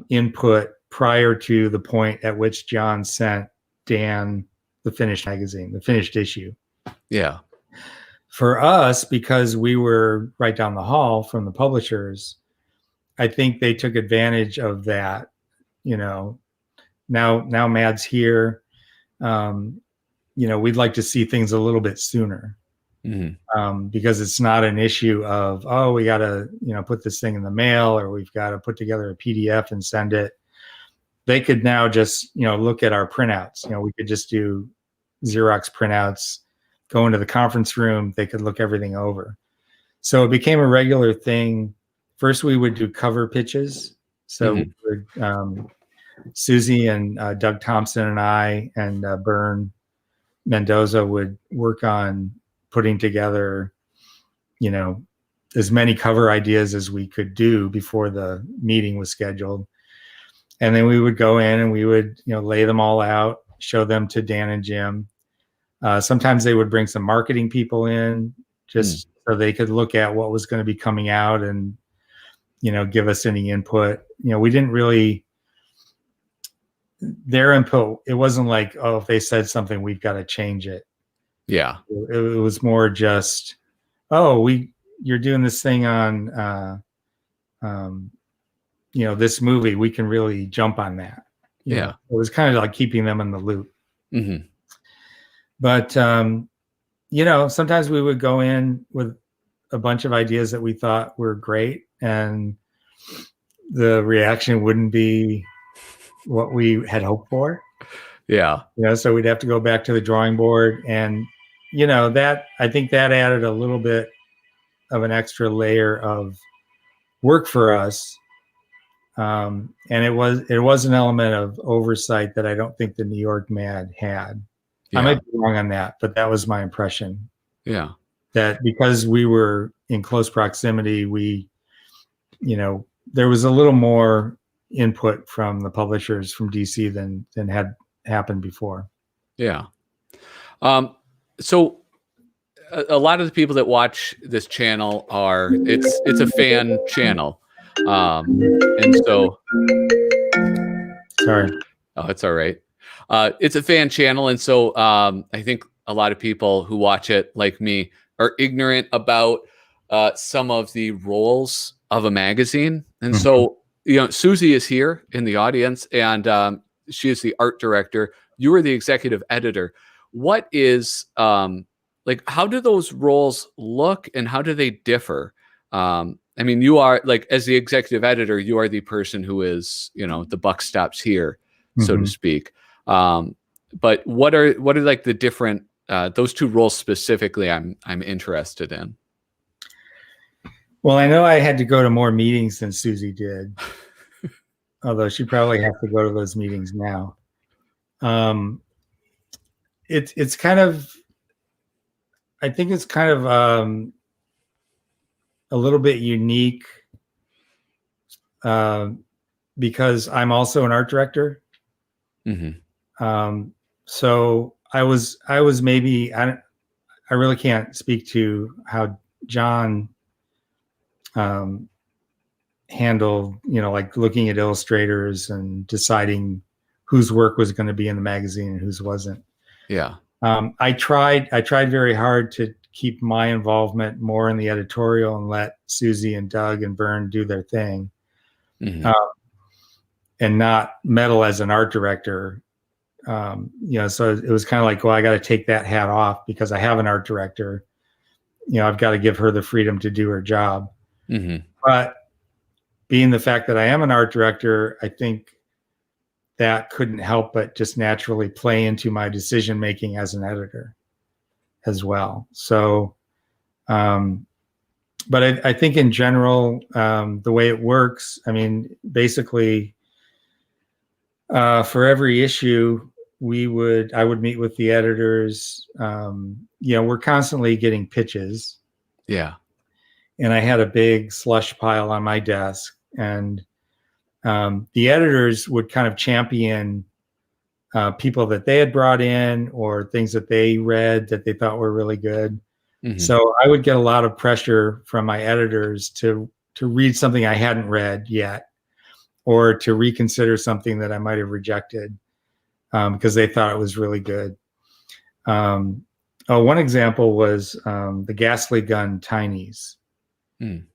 input prior to the point at which John sent Dan the finished magazine, the finished issue. Yeah. For us, because we were right down the hall from the publishers, I think they took advantage of that. Now Mad's here. We'd like to see things a little bit sooner. Because it's not an issue of, we got to, put this thing in the mail, or we've got to put together a PDF and send it. They could now just, look at our printouts. We could just do Xerox printouts, go into the conference room. They could look everything over. So it became a regular thing. First, we would do cover pitches. So we would, Susie and Doug Thompson and I and Bern Mendoza would work on putting together, as many cover ideas as we could do before the meeting was scheduled. And then we would go in and we would, lay them all out. show them to Dan and Jim. Sometimes they would bring some marketing people in just so they could look at what was going to be coming out and, give us any input. We didn't really, their input, it wasn't like, oh, if they said something, we've got to change it. Yeah. It was more just, oh, you're doing this thing on, this movie, we can really jump on that. Yeah. It was kind of like keeping them in the loop. Mm-hmm. But, sometimes we would go in with a bunch of ideas that we thought were great, and the reaction wouldn't be what we had hoped for. Yeah. So we'd have to go back to the drawing board, and, I think that added a little bit of an extra layer of work for us. And it was an element of oversight that I don't think the New York Mad had. Yeah. I might be wrong on that, but that was my impression. Yeah. That because we were in close proximity, there was a little more input from the publishers from DC than had happened before. Yeah. So a lot of the people that watch this channel it's a fan channel. And so, sorry. Oh, it's all right. It's a fan channel. And so, I think a lot of people who watch it, like me, are ignorant about, some of the roles of a magazine. And so, Susie is here in the audience, and, she is the art director. You are the executive editor. What is, how do those roles look, and how do they differ? You are, like, as the executive editor, you are the person who is, the buck stops here, so to speak. But what are like the different, those two roles specifically I'm interested in? Well, I know I had to go to more meetings than Susie did, although she probably has to go to those meetings now. It's kind of, I think it's kind of, a little bit unique, because I'm also an art director. Mm-hmm. So I was maybe, I really can't speak to how John handled, like looking at illustrators and deciding whose work was going to be in the magazine and whose wasn't. Yeah. I tried very hard to keep my involvement more in the editorial and let Susie and Doug and Vern do their thing, and not meddle as an art director. So it was kind of like, well, I got to take that hat off because I have an art director. I've got to give her the freedom to do her job. Mm-hmm. But being the fact that I am an art director, I think that couldn't help but just naturally play into my decision making as an editor as well. So, but I think in general, the way it works, basically, for every issue, I would meet with the editors. We're constantly getting pitches. Yeah. And I had a big slush pile on my desk, and the editors would kind of champion people that they had brought in or things that they read that they thought were really good. Mm-hmm. So I would get a lot of pressure from my editors to read something I hadn't read yet, or to reconsider something that I might have rejected because they thought it was really good. One example was the Ghastly Gun Tinies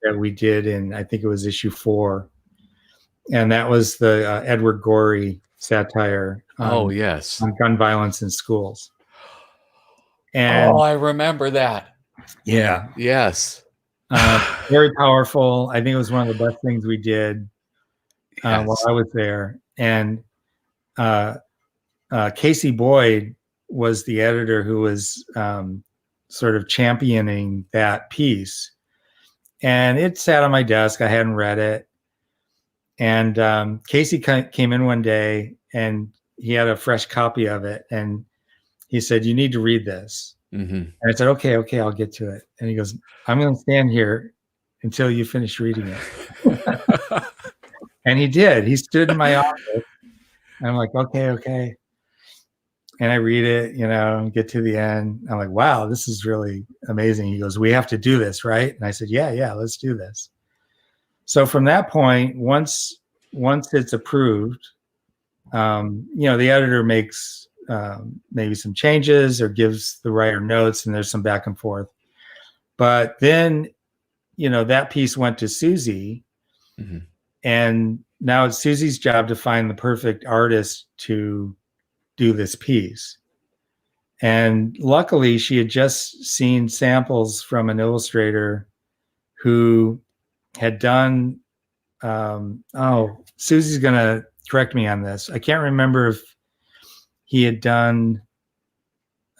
that we did in, I think it was issue 4. And that was the Edward Gorey satire on gun violence in schools. And I remember that. Yeah. Yes. Very powerful. I think it was one of the best things we did while I was there. And Casey Boyd was the editor who was sort of championing that piece. And it sat on my desk. I hadn't read it. And Casey came in one day and he had a fresh copy of it. And he said, "You need to read this." Mm-hmm. And I said, okay, I'll get to it. And he goes, "I'm going to stand here until you finish reading it." And he did. He stood in my office. And I'm like, okay. And I read it, get to the end. I'm like, wow, this is really amazing. He goes, we have to do this, right? And I said, yeah, let's do this. So from that point, once it's approved, the editor makes maybe some changes or gives the writer notes, and there's some back and forth. But then, that piece went to Susie, Mm-hmm. and now it's Susie's job to find the perfect artist to do this piece. And luckily, she had just seen samples from an illustrator who had done, Susie's going to correct me on this. I can't remember if he had done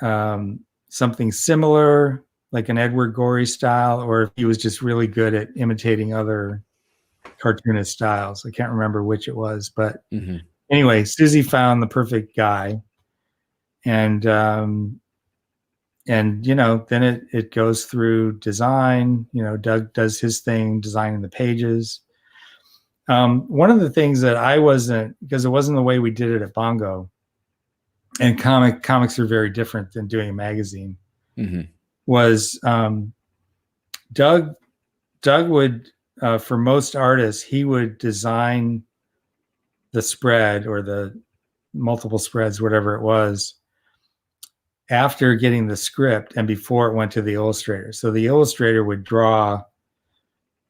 something similar, like an Edward Gorey style, or if he was just really good at imitating other cartoonist styles. I can't remember which it was, but anyway, Susie found the perfect guy. And then it goes through design. Doug does his thing, designing the pages. One of the things that I wasn't, because it wasn't the way we did it at Bongo, and comics are very different than doing a magazine, was Doug would, for most artists, he would design the spread or the multiple spreads, whatever it was, after getting the script and before it went to the illustrator. So the illustrator would draw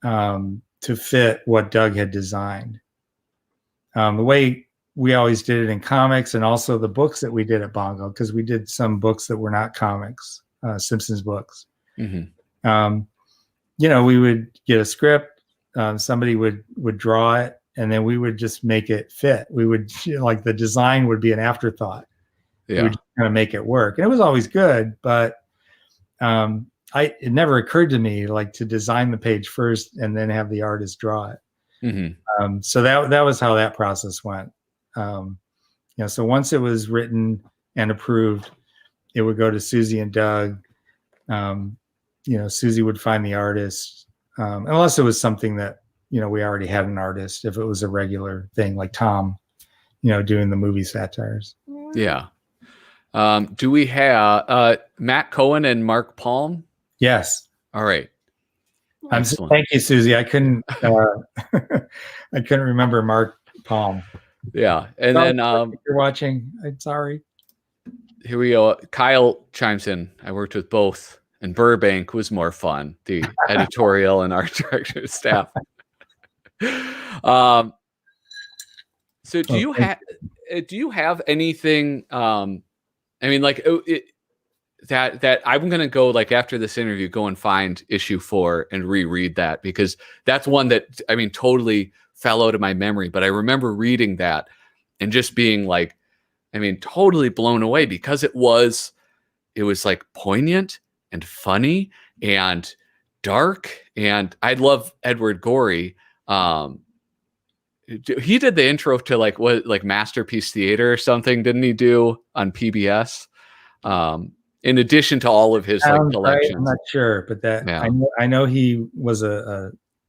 to fit what Doug had designed. The way we always did it in comics, and also the books that we did at Bongo, because we did some books that were not comics, Simpsons books. We would get a script, somebody would draw it, and then we would just make it fit. We would, like, the design would be an afterthought. We would kind of make it work. And it was always good, but it never occurred to me, like, to design the page first and then have the artist draw it. So that was how that process went. So once it was written and approved, it would go to Susie and Doug. Susie would find the artist, unless it was something that, we already had an artist. If it was a regular thing, like Tom, doing the movie satires. Yeah. Do we have Matt Cohen and Mark Palm? Yes. All right. Thank you, Susie. I couldn't remember Mark Palm. Yeah. And then if you're watching, I'm sorry. Here we go. Kyle chimes in. I worked with both, and Burbank was more fun, the editorial and art director staff. So do you have anything that I'm going to go, like, after this interview, go and find issue 4 and reread that, because that's one that, totally fell out of my memory, but I remember reading that and just being like, totally blown away, because it was like poignant and funny and dark. And I love Edward Gorey. He did the intro to like Masterpiece Theater or something, didn't he, do on PBS? In addition to all of his collections. Right? I'm not sure, but that, yeah. I know he was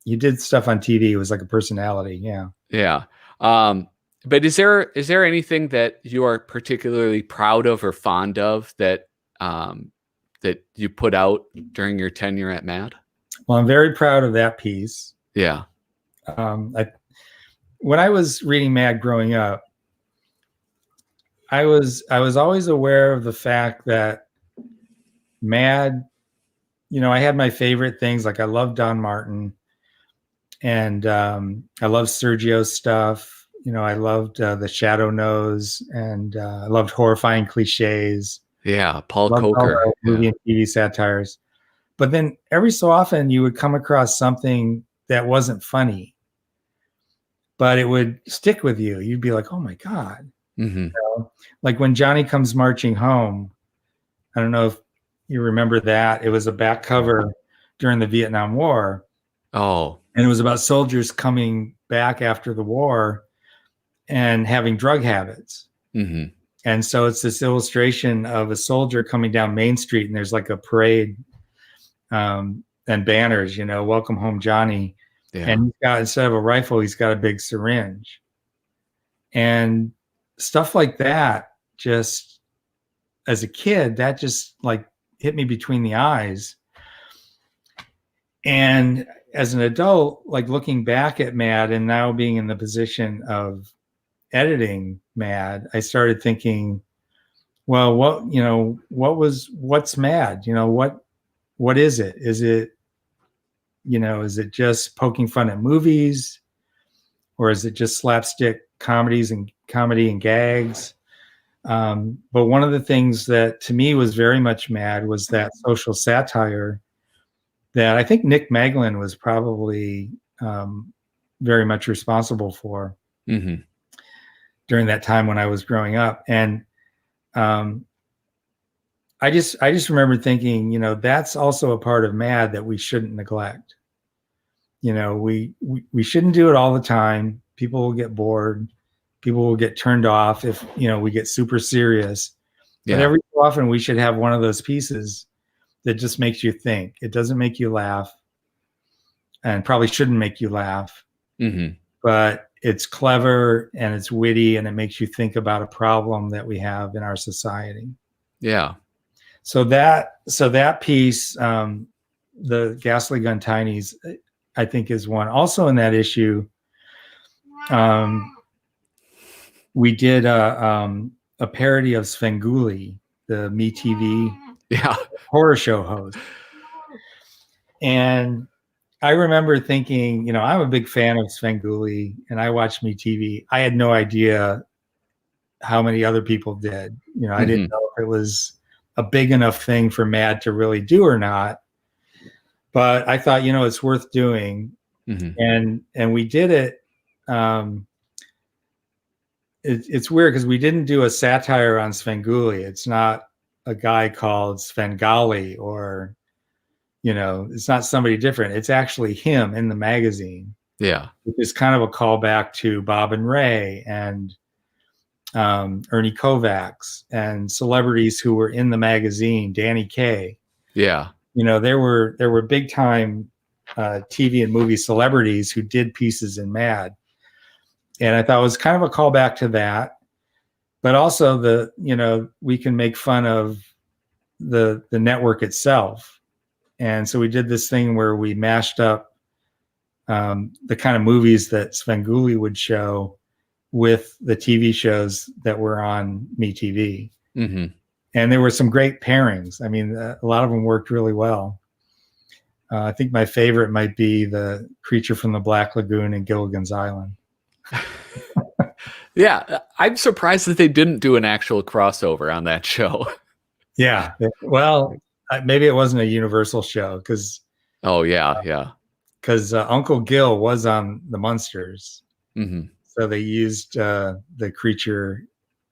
he did stuff on TV. It was like a personality. Yeah. Yeah. But is there anything that you are particularly proud of or fond of that that you put out during your tenure at Mad? Well, I'm very proud of that piece. Yeah. When I was reading Mad growing up, I was always aware of the fact that Mad, I had my favorite things. Like, I loved Don Martin, and I loved Sergio's stuff. I loved the Shadow Nose, and I loved Horrifying Cliches. Yeah, Paul Coker. Movie and TV satires. But then every so often you would come across something that wasn't funny, but it would stick with you. You'd be like, oh my God. Like when Johnny Comes Marching Home. I don't know if you remember that. It was a back cover during the Vietnam War. Oh. And it was about soldiers coming back after the war and having drug habits. And so it's this illustration of a soldier coming down Main Street, and there's like a parade and banners, welcome home, Johnny. Yeah. And he's got, instead of a rifle, he's got a big syringe. And stuff like that just as a kid, that just like hit me between the eyes. And as an adult, like looking back at Mad and now being in the position of editing Mad, I started thinking, well, what's Mad? What is it? Is it, is it just poking fun at movies, or is it just slapstick comedy and gags? But one of the things that to me was very much Mad was that social satire that I think Nick Maglin was probably very much responsible for during that time when I was growing up. And I just remember thinking, that's also a part of Mad that we shouldn't neglect. We shouldn't do it all the time. People will get bored. People will get turned off if, we get super serious. Yeah. But every so often we should have one of those pieces that just makes you think. It doesn't make you laugh, and probably shouldn't make you laugh, but it's clever and it's witty and it makes you think about a problem that we have in our society. Yeah. So that piece, the Ghastly Gun Tinies, I think is one. Also in that issue, we did a parody of Svengoolie, the MeTV horror show host. And I remember thinking, I'm a big fan of Svengoolie and I watched MeTV. I had no idea how many other people did. I didn't know if it was a big enough thing for Mad to really do or not. But I thought, it's worth doing. And we did it. It's weird because we didn't do a satire on Svengoolie. It's not a guy called Svengoolie, or it's not somebody different. It's actually him in the magazine. Yeah, which is kind of a callback to Bob and Ray and Ernie Kovacs and celebrities who were in the magazine. Danny Kaye. Yeah, there were big time TV and movie celebrities who did pieces in Mad. And I thought it was kind of a callback to that, but also we can make fun of the network itself. And so we did this thing where we mashed up the kind of movies that Svengoolie would show with the TV shows that were on MeTV. And there were some great pairings. I mean, a lot of them worked really well. I think my favorite might be the Creature from the Black Lagoon and Gilligan's Island. Yeah, I'm surprised that they didn't do an actual crossover on that show. Yeah, well, maybe it wasn't a Universal show because. Oh yeah. Because Uncle Gil was on the Munsters, so they used the creature,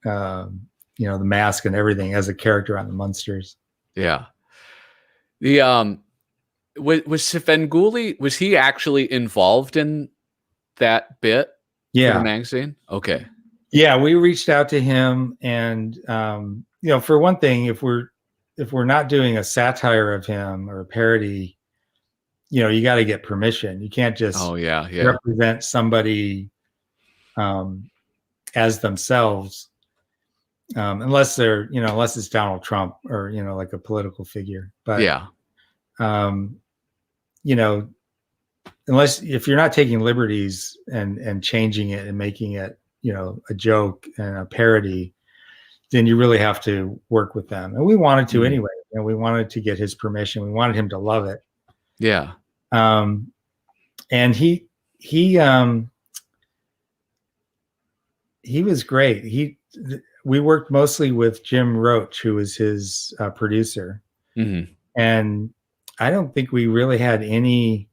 the mask and everything as a character on the Munsters. Yeah. The was Svengoolie, was he actually involved in that bit? Yeah. For the magazine? Okay. Yeah, we reached out to him, and for one thing, if we're not doing a satire of him or a parody, you got to get permission. You can't just represent somebody as themselves, unless it's Donald Trump or like a political figure. But unless if you're not taking liberties and changing it and making it, a joke and a parody, then you really have to work with them. And we wanted to anyway. We wanted to get his permission. We wanted him to love it. Yeah. And he was great. We worked mostly with Jim Roach, who was his producer. And I don't think we really had any,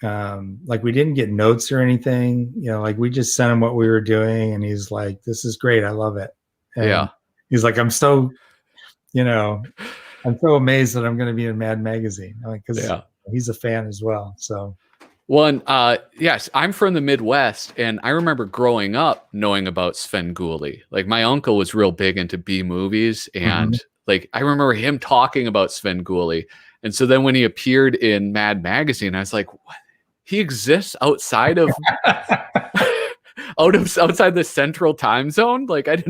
we didn't get notes or anything, we just sent him what we were doing and he's like, this is great. I love it. And he's like, I'm so amazed that I'm going to be in Mad Magazine. Cause he's a fan as well. So. Well, yes, I'm from the Midwest, and I remember growing up knowing about Svengoolie. Like my uncle was real big into B movies, and I remember him talking about Svengoolie. And so then when he appeared in Mad Magazine, I was like, what? He exists outside of outside the central time zone? Like I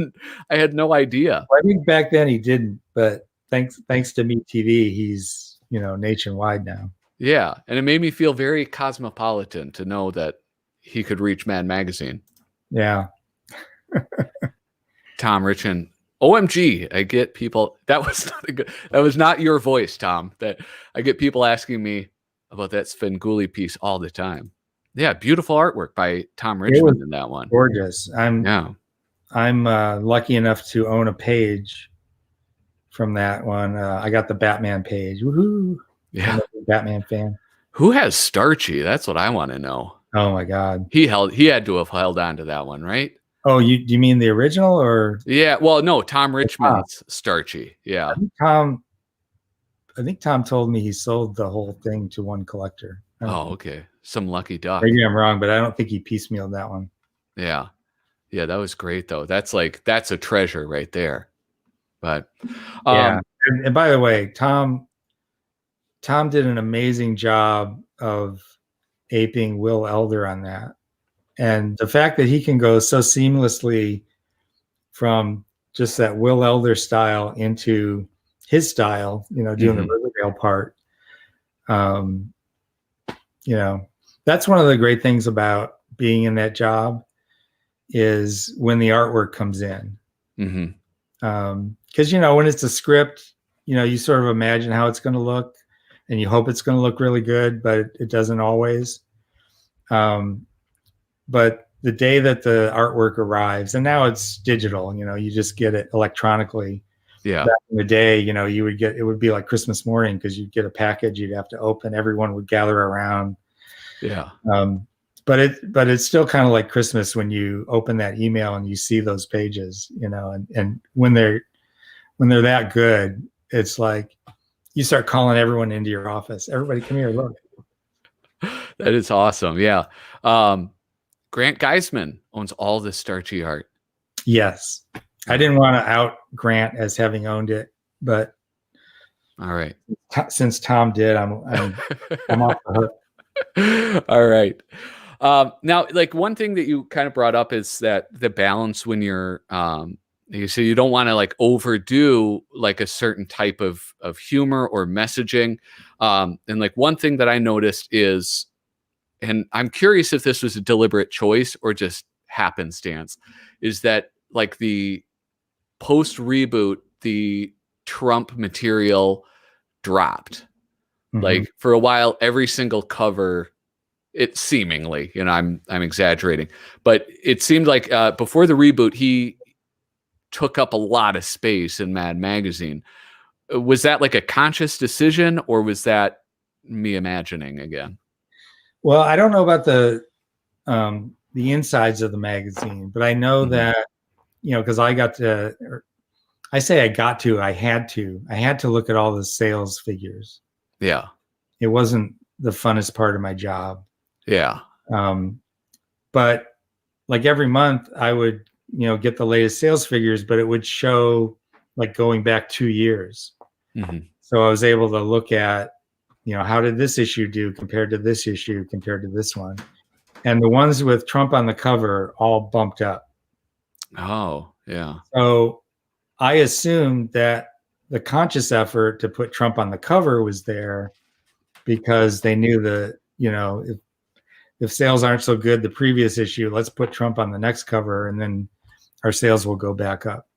had no idea. I think back then he didn't, but thanks to Meet TV, he's, nationwide now. Yeah. And it made me feel very cosmopolitan to know that he could reach Mad Magazine. Yeah. Tom Richin. OMG, I get people. That was not your voice, Tom. That I get people asking me about that Svengoolie piece all the time. Yeah, beautiful artwork by Tom Richmond in that one. Gorgeous. I'm lucky enough to own a page from that one. I got the Batman page. Woohoo! Yeah, I'm a Batman fan. Who has Starchy? That's what I want to know. Oh my God, he had to have held on to that one, right? Oh, you mean the original or? Yeah, well, no, Tom Richmond's Starchy. Yeah, I think Tom told me he sold the whole thing to one collector. Oh, okay. Some lucky duck. Maybe I'm wrong, but I don't think he piecemealed that one. Yeah. Yeah, that was great though. That's a treasure right there. But yeah. And by the way, Tom did an amazing job of aping Will Elder on that. And the fact that he can go so seamlessly from just that Will Elder style into his style, doing the Riverdale part. That's one of the great things about being in that job is when the artwork comes in. Because, when it's a script, you sort of imagine how it's going to look and you hope it's going to look really good, but it doesn't always. But the day that the artwork arrives, and now it's digital, you just get it electronically. Yeah. Back in the day, it would be like Christmas morning because you'd get a package you'd have to open. Everyone would gather around. Yeah. But it's still kind of like Christmas when you open that email and you see those pages, and when they're that good, it's like you start calling everyone into your office. Everybody come here, look. That is awesome. Yeah. Grant Geisman owns all the Starchy art. Yes. I didn't want to out Grant as having owned it, but all right. Since Tom did, I'm off the hook. All right. Now, like one thing that you kind of brought up is that the balance when you're, so you don't want to like overdo like a certain type of humor or messaging. And like one thing that I noticed is, and I'm curious if this was a deliberate choice or just happenstance, is that like the post reboot, the Trump material dropped. Like for a while, every single cover, it seemingly, I'm exaggerating, but it seemed like before the reboot, he took up a lot of space in Mad Magazine. Was that like a conscious decision or was that me imagining again? Well, I don't know about the insides of the magazine, but I know that, because I had to look at all the sales figures. Yeah. It wasn't the funnest part of my job. Yeah. But like every month I would, get the latest sales figures, but it would show like going back 2 years. So I was able to look at, how did this issue do compared to this issue, compared to this one? And the ones with Trump on the cover all bumped up. Oh, yeah. So I assumed that the conscious effort to put Trump on the cover was there because they knew that, if sales aren't so good the previous issue, let's put Trump on the next cover and then our sales will go back up.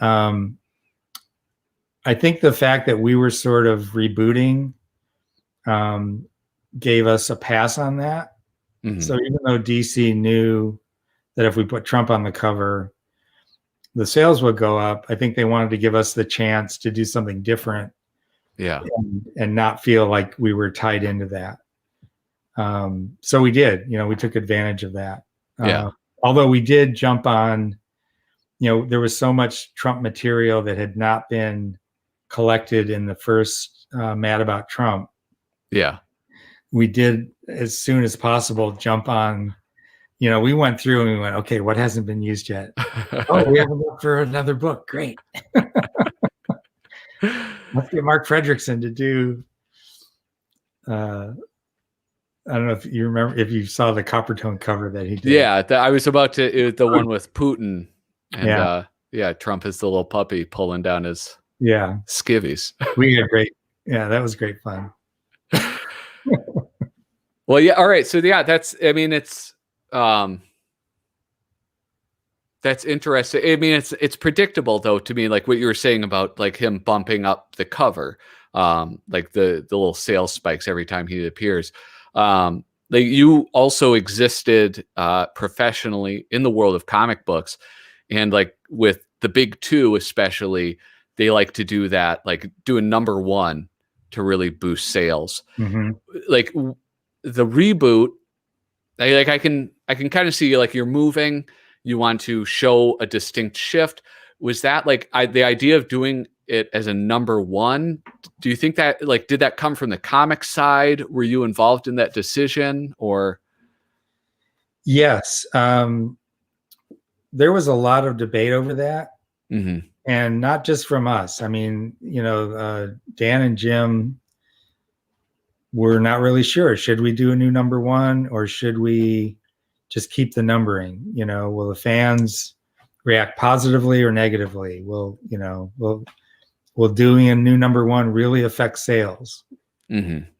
I think the fact that we were sort of rebooting gave us a pass on that. So even though DC knew that if we put Trump on the cover, the sales would go up, I think they wanted to give us the chance to do something different. Yeah. And not feel like we were tied into that. So we did, we took advantage of that. Yeah. Although we did jump on, there was so much Trump material that had not been collected in the first Mad About Trump. Yeah. We did, as soon as possible, jump on, we went through and we went, okay, what hasn't been used yet? Oh, we have a book for another book. Great. Let's get Mark Fredrickson to do I don't know if you remember, if you saw the Coppertone cover that he did. Yeah, I was about to, the one with Putin, and Yeah. Trump is the little puppy pulling down his skivvies. We had great. Yeah, that was great fun. Well, yeah. All right. So yeah, that's, I mean, it's, that's interesting. I mean, it's predictable though to me, like what you were saying about like him bumping up the cover, like the little sales spikes every time he appears. Like you also existed professionally in the world of comic books, and like with the big two especially, they like to do that, like do a number one to really boost sales. Mm-hmm. Like the reboot, I can kind of see like you're moving, you want to show a distinct shift. Was that like the idea of doing it as a number one? Do you think that like, did that come from the comic side? Were you involved in that decision or? Yes. There was a lot of debate over that. Mm-hmm. And not just from us. I mean, you know, Dan and Jim were not really sure. Should we do a new number one, or should we just keep the numbering? You know, will the fans react positively or negatively? Will doing a new number one really affect sales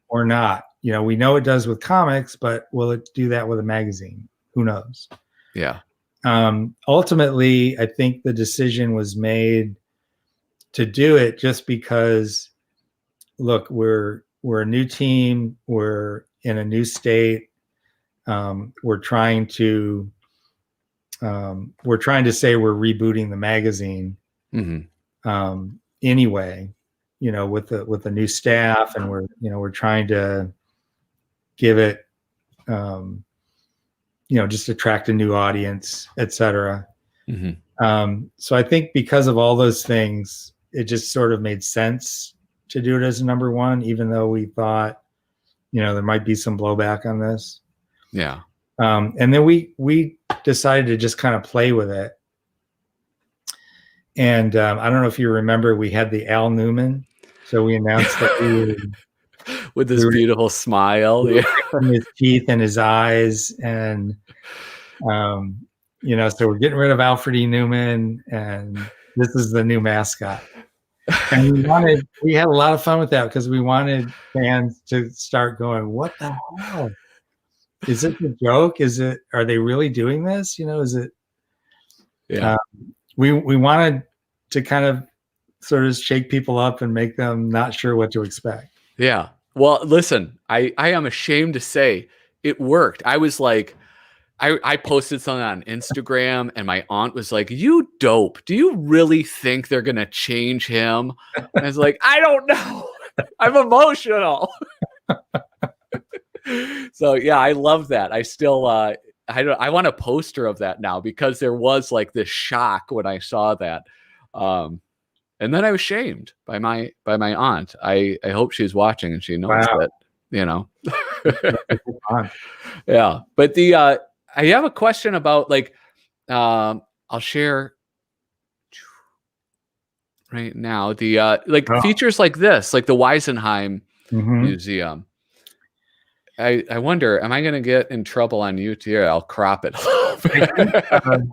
or not? You know, we know it does with comics, but will it do that with a magazine? Who knows? Yeah. Ultimately, I think the decision was made to do it just because, look, we're a new team, we're in a new state, we're trying to say we're rebooting the magazine anyway, you know, with the new staff, and we're trying to give it, you know, just attract a new audience, etc. So I think because of all those things, it just sort of made sense to do it as a number one, even though we thought, you know, there might be some blowback on this. Yeah. And then we decided to just kind of play with it. And I don't know if you remember, we had the Al Newman. So we announced that we were, with this beautiful smile, his teeth and his eyes, and you know, so we're getting rid of Alfred E. Newman, and this is the new mascot. And we had a lot of fun with that because we wanted fans to start going, "What the hell? Is it a joke? Are they really doing this? You know, is it?" Yeah. We wanted to kind of sort of shake people up and make them not sure what to expect. Yeah. Well, listen, I am ashamed to say it worked. I was like, I posted something on Instagram, and my aunt was like, "You dope. Do you really think they're going to change him?" And I was like, "I don't know. I'm emotional." So yeah, I love that. I still, I want a poster of that now, because there was like this shock when I saw that. And then I was shamed by my aunt. I hope she's watching and she knows that, you know. Yeah. But I have a question about like, I'll share right now the features like this, like the Weisenheim Museum. I wonder, am I going to get in trouble on YouTube? I'll crop it. The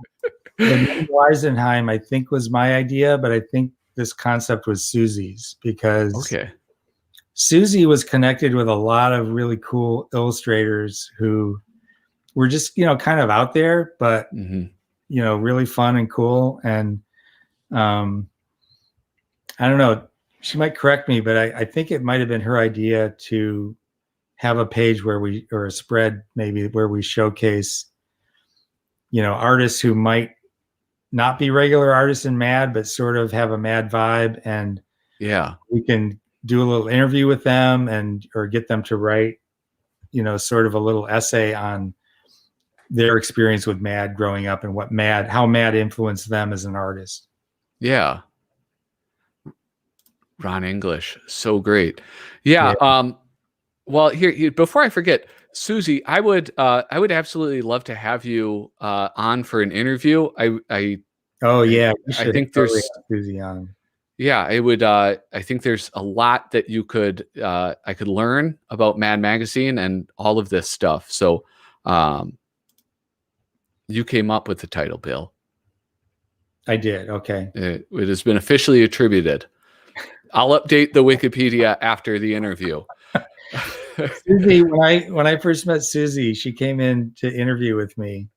name Weisenheim, I think, was my idea, but I think this concept was Susie's, because Susie was connected with a lot of really cool illustrators who were just, you know, kind of out there, but you know, really fun and cool. And I don't know, she might correct me, but I think it might have been her idea to have a page or a spread maybe, where we showcase, you know, artists who might not be regular artists in Mad, but sort of have a Mad vibe. And we can do a little interview with them or get them to write, you know, sort of a little essay on their experience with Mad growing up, and how Mad influenced them as an artist. Yeah. Ron English. So great. Yeah. Well, here, before I forget, Susie, I would absolutely love to have you on for an interview. I think there's Susie on. Yeah, I would. I think there's a lot that I could learn about Mad Magazine and all of this stuff. So, you came up with the title, Bill. I did. Okay. It has been officially attributed. I'll update the Wikipedia after the interview. Susie, when I first met Susie, she came in to interview with me,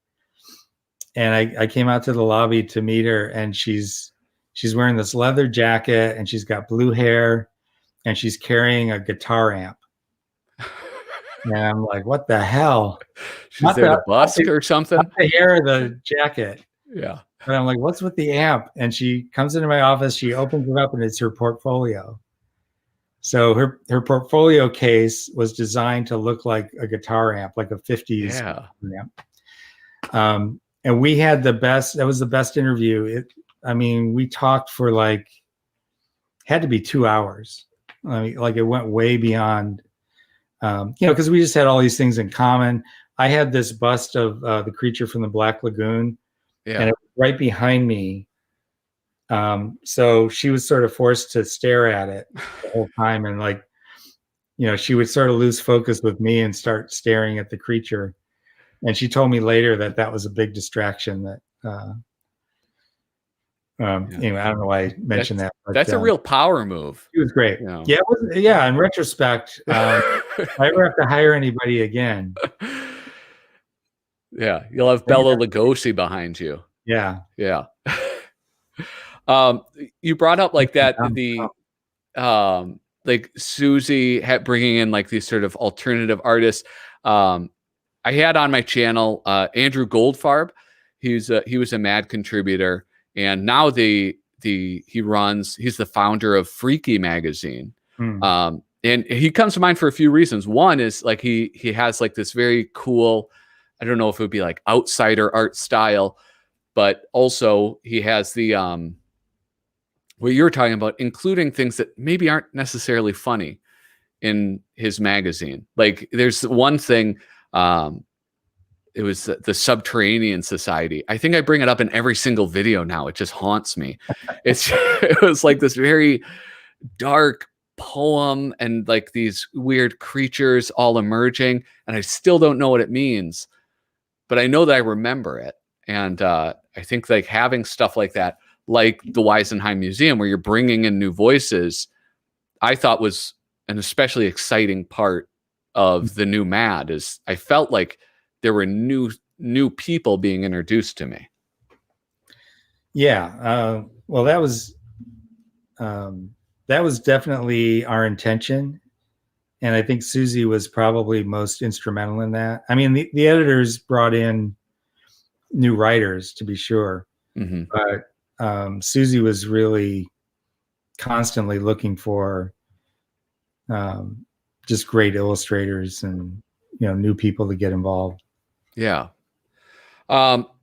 and I came out to the lobby to meet her, and she's wearing this leather jacket, and she's got blue hair, and she's carrying a guitar amp. And I'm like, what the hell? She's there to busk or something. Not the hair of the jacket. Yeah. But I'm like, what's with the amp? And she comes into my office, she opens it up, and it's her portfolio. So her portfolio case was designed to look like a guitar amp, like a 50s amp. And we had that was the best interview. We talked for had to be 2 hours. I mean, like it went way beyond, because we just had all these things in common. I had this bust of the creature from the Black Lagoon, and it was right behind me. So she was sort of forced to stare at it the whole time. And she would sort of lose focus with me and start staring at the creature. And she told me later that was a big distraction anyway, I don't know why I mentioned that. But, that's a real power move. It was great. Yeah. In retrospect, if I ever have to hire anybody again. Yeah. You'll have Bela Lugosi behind you. Yeah. Yeah. You brought up Susie bringing in these sort of alternative artists. I had on my channel Andrew Goldfarb. He was a Mad contributor, and now he's the founder of Freaky magazine. And he comes to mind for a few reasons. One is he has this very cool, I don't know if it would be outsider art style, but also he has the what you were talking about, including things that maybe aren't necessarily funny in his magazine. There's one thing, it was the Subterranean Society. I think I bring it up in every single video now. It just haunts me. It was this very dark poem and these weird creatures all emerging, and I still don't know what it means, but I know that I remember it. And I think having stuff like that, like the Weisenheim Museum, where you're bringing in new voices, I thought was an especially exciting part of the new Mad. Is I felt like there were new people being introduced to me. Yeah. Well, that was definitely our intention. And I think Susie was probably most instrumental in that. I mean, the editors brought in new writers, to be sure. Mm-hmm. But Susie was really constantly looking for just great illustrators and new people to get involved. Yeah. We're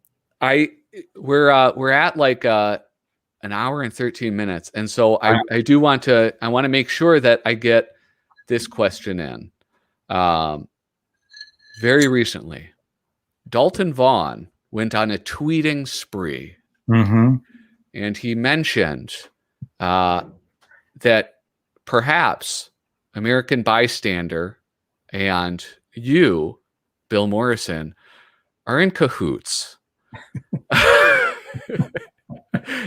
at an hour and 13 minutes, and so I want to make sure that I get this question in. Very recently, Dalton Vaughn went on a tweeting spree. Mm-hmm. And he mentioned that perhaps American Bystander and you, Bill Morrison, are in cahoots.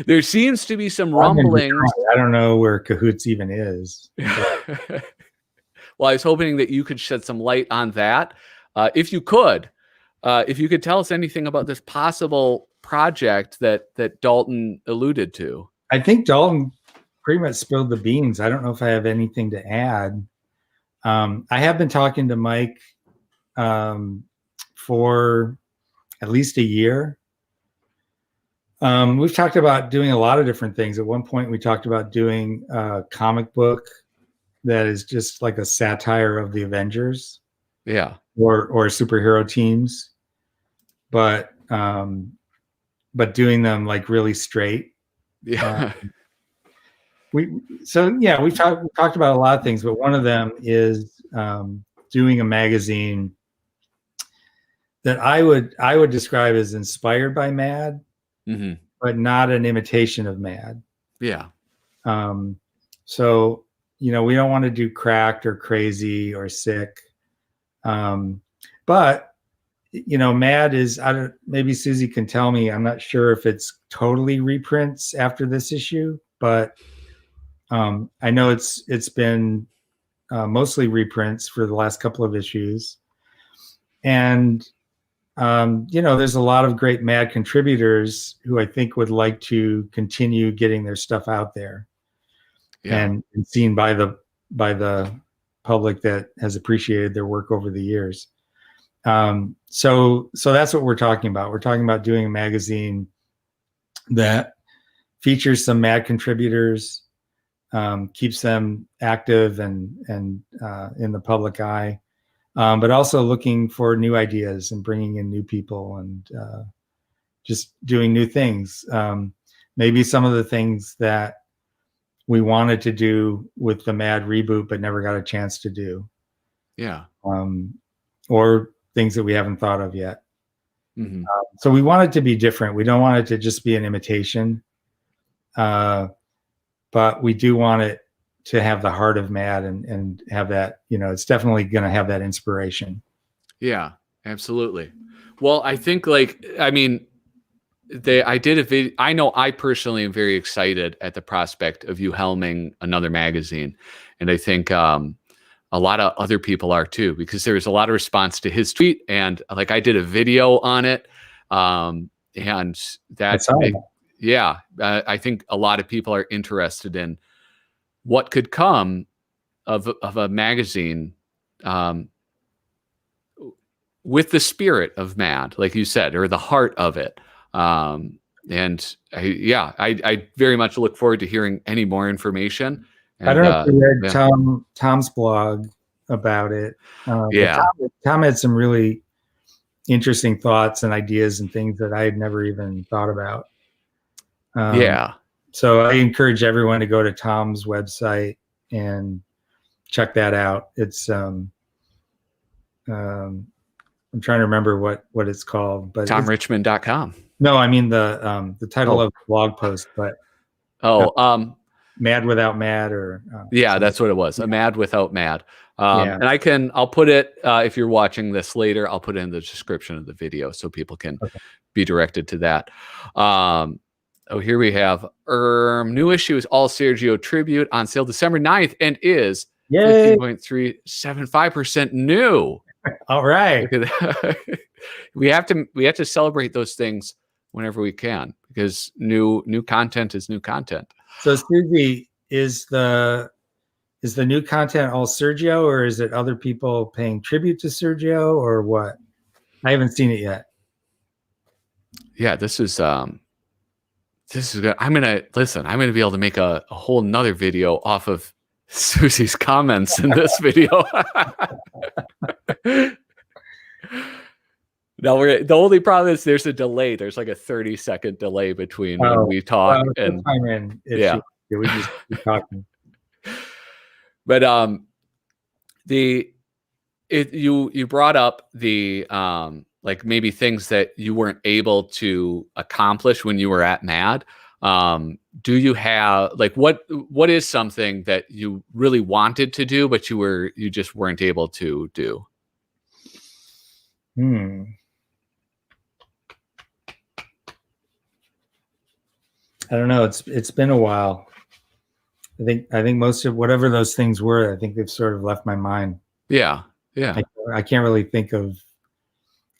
There seems to be some rumblings. I don't know where cahoots even is. Well, I was hoping that you could shed some light on that. If you could tell us anything about this possible project that Dalton alluded to. I think Dalton pretty much spilled the beans. I don't know if I have anything to add. I have been talking to Mike for at least a year. We've talked about doing a lot of different things. At one point, we talked about doing a comic book that is just like a satire of the Avengers. Yeah. Or superhero teams. But doing them really straight. Yeah. We've talked about a lot of things, but one of them is doing a magazine that I would describe as inspired by Mad, mm-hmm. but not an imitation of Mad. Yeah. So, we don't want to do cracked or crazy or sick. But, Mad is, I don't, maybe Susie can tell me, I'm not sure if it's totally reprints after this issue, but I know it's been mostly reprints for the last couple of issues. And, there's a lot of great Mad contributors who I think would like to continue getting their stuff out there and seen by the public that has appreciated their work over the years. So that's what we're talking about. We're talking about doing a magazine that features some Mad contributors, keeps them active and in the public eye, but also looking for new ideas and bringing in new people and just doing new things. Maybe some of the things that we wanted to do with the Mad reboot but never got a chance to do. Yeah. Or things that we haven't thought of yet. Mm-hmm. So we want it to be different. We don't want it to just be an imitation. But we do want it to have the heart of Mad and have that, it's definitely going to have that inspiration. Yeah, absolutely. Well, I think I did a video. I know I personally am very excited at the prospect of you helming another magazine. And I think a lot of other people are too, because there was a lot of response to his tweet, and like I did a video on it. And that, I think a lot of people are interested in what could come of a magazine with the spirit of Mad, like you said, or the heart of it. And I very much look forward to hearing any more information. And, I don't know if you read Tom's blog about it. Tom had some really interesting thoughts and ideas and things that I had never even thought about. So I encourage everyone to go to Tom's website and check that out. It's I'm trying to remember what it's called, but TomRichmond.com. No, I mean the title of the blog post, but Mad Without Mad, or that's what it was. A Mad Without Mad. And I'll put it, if you're watching this later, I'll put it in the description of the video so people can be directed to that. Here we have new issue is all Sergio Tribute on sale December 9th and is 15.375% new. All right. We have to celebrate those things whenever we can, because new content is new content. So Susie, is the new content all Sergio, or is it other people paying tribute to Sergio, or what? I haven't seen it yet. Yeah, this is good. I'm gonna be able to make a whole nother video off of Susie's comments in this video. Now the only problem is there's a delay. There's like a 30-second delay between when we talk and we just keep talking. But you brought up the like maybe things that you weren't able to accomplish when you were at Mad. Do you have like what is something that you really wanted to do but you just weren't able to do? I don't know. It's been a while. I think most of whatever those things were, I think they've sort of left my mind. Yeah. I can't really think of.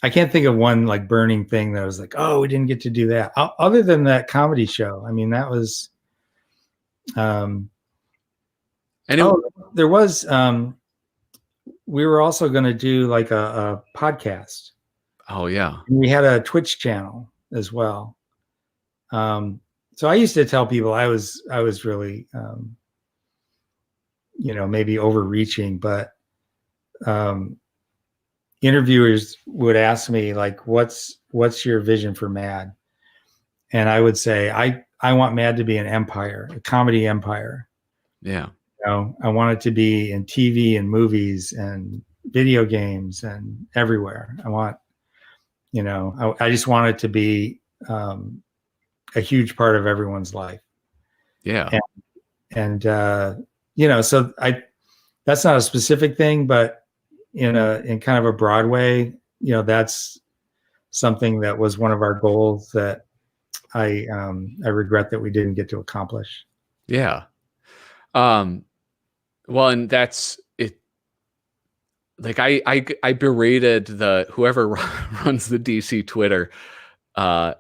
I can't think of one like burning thing that was like, oh, we didn't get to do that. Other than that comedy show, I mean, that was. There was. We were also going to do like a podcast. Oh yeah. And we had a Twitch channel as well. So I used to tell people I was really, maybe overreaching, but interviewers would ask me like, what's your vision for Mad? And I would say, I want Mad to be an empire, a comedy empire. Yeah. I want it to be in TV and movies and video games and everywhere. I want, I just want it to be, a huge part of everyone's life. Yeah. and so that's not a specific thing, but in kind of a broad way, that's something that was one of our goals that I regret that we didn't get to accomplish. Yeah. Well, and that's it. Like I berated whoever runs the DC Twitter. Like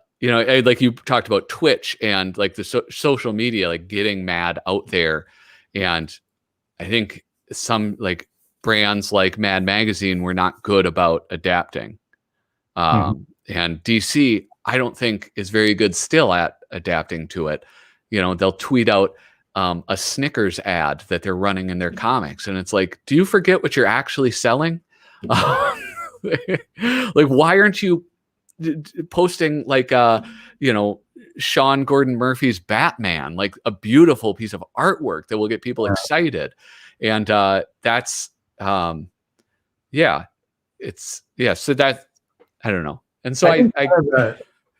you talked about Twitch and like the social media, like getting mad out there. And I think some like brands like Mad Magazine were not good about adapting. And DC, I don't think is very good still at adapting to it. They'll tweet out a Snickers ad that they're running in their comics. And it's like, do you forget what you're actually selling? Like, why aren't you posting like, Sean Gordon Murphy's Batman, like a beautiful piece of artwork that will get people excited. And that's, so that, I don't know. And so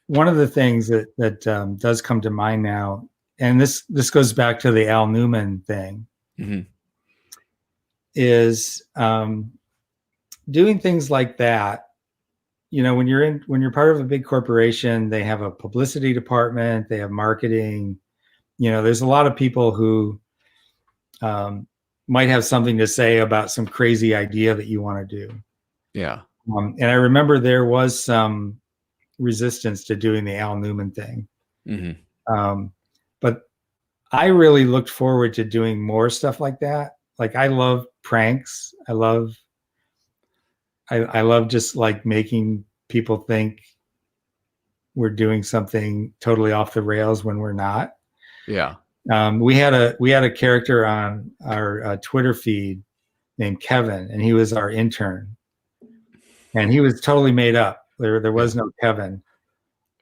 one of the things that does come to mind now, and this goes back to the Al Newman thing, is doing things like that. When you're part of a big corporation, they have a publicity department, they have marketing. There's a lot of people who might have something to say about some crazy idea that you want to do. Yeah. And I remember there was some resistance to doing the Al Newman thing. But I really looked forward to doing more stuff like that. Like, I love pranks. I love just like making people think we're doing something totally off the rails when we're not. Yeah. We had a character on our Twitter feed named Kevin, and he was our intern. And he was totally made up. There was no Kevin,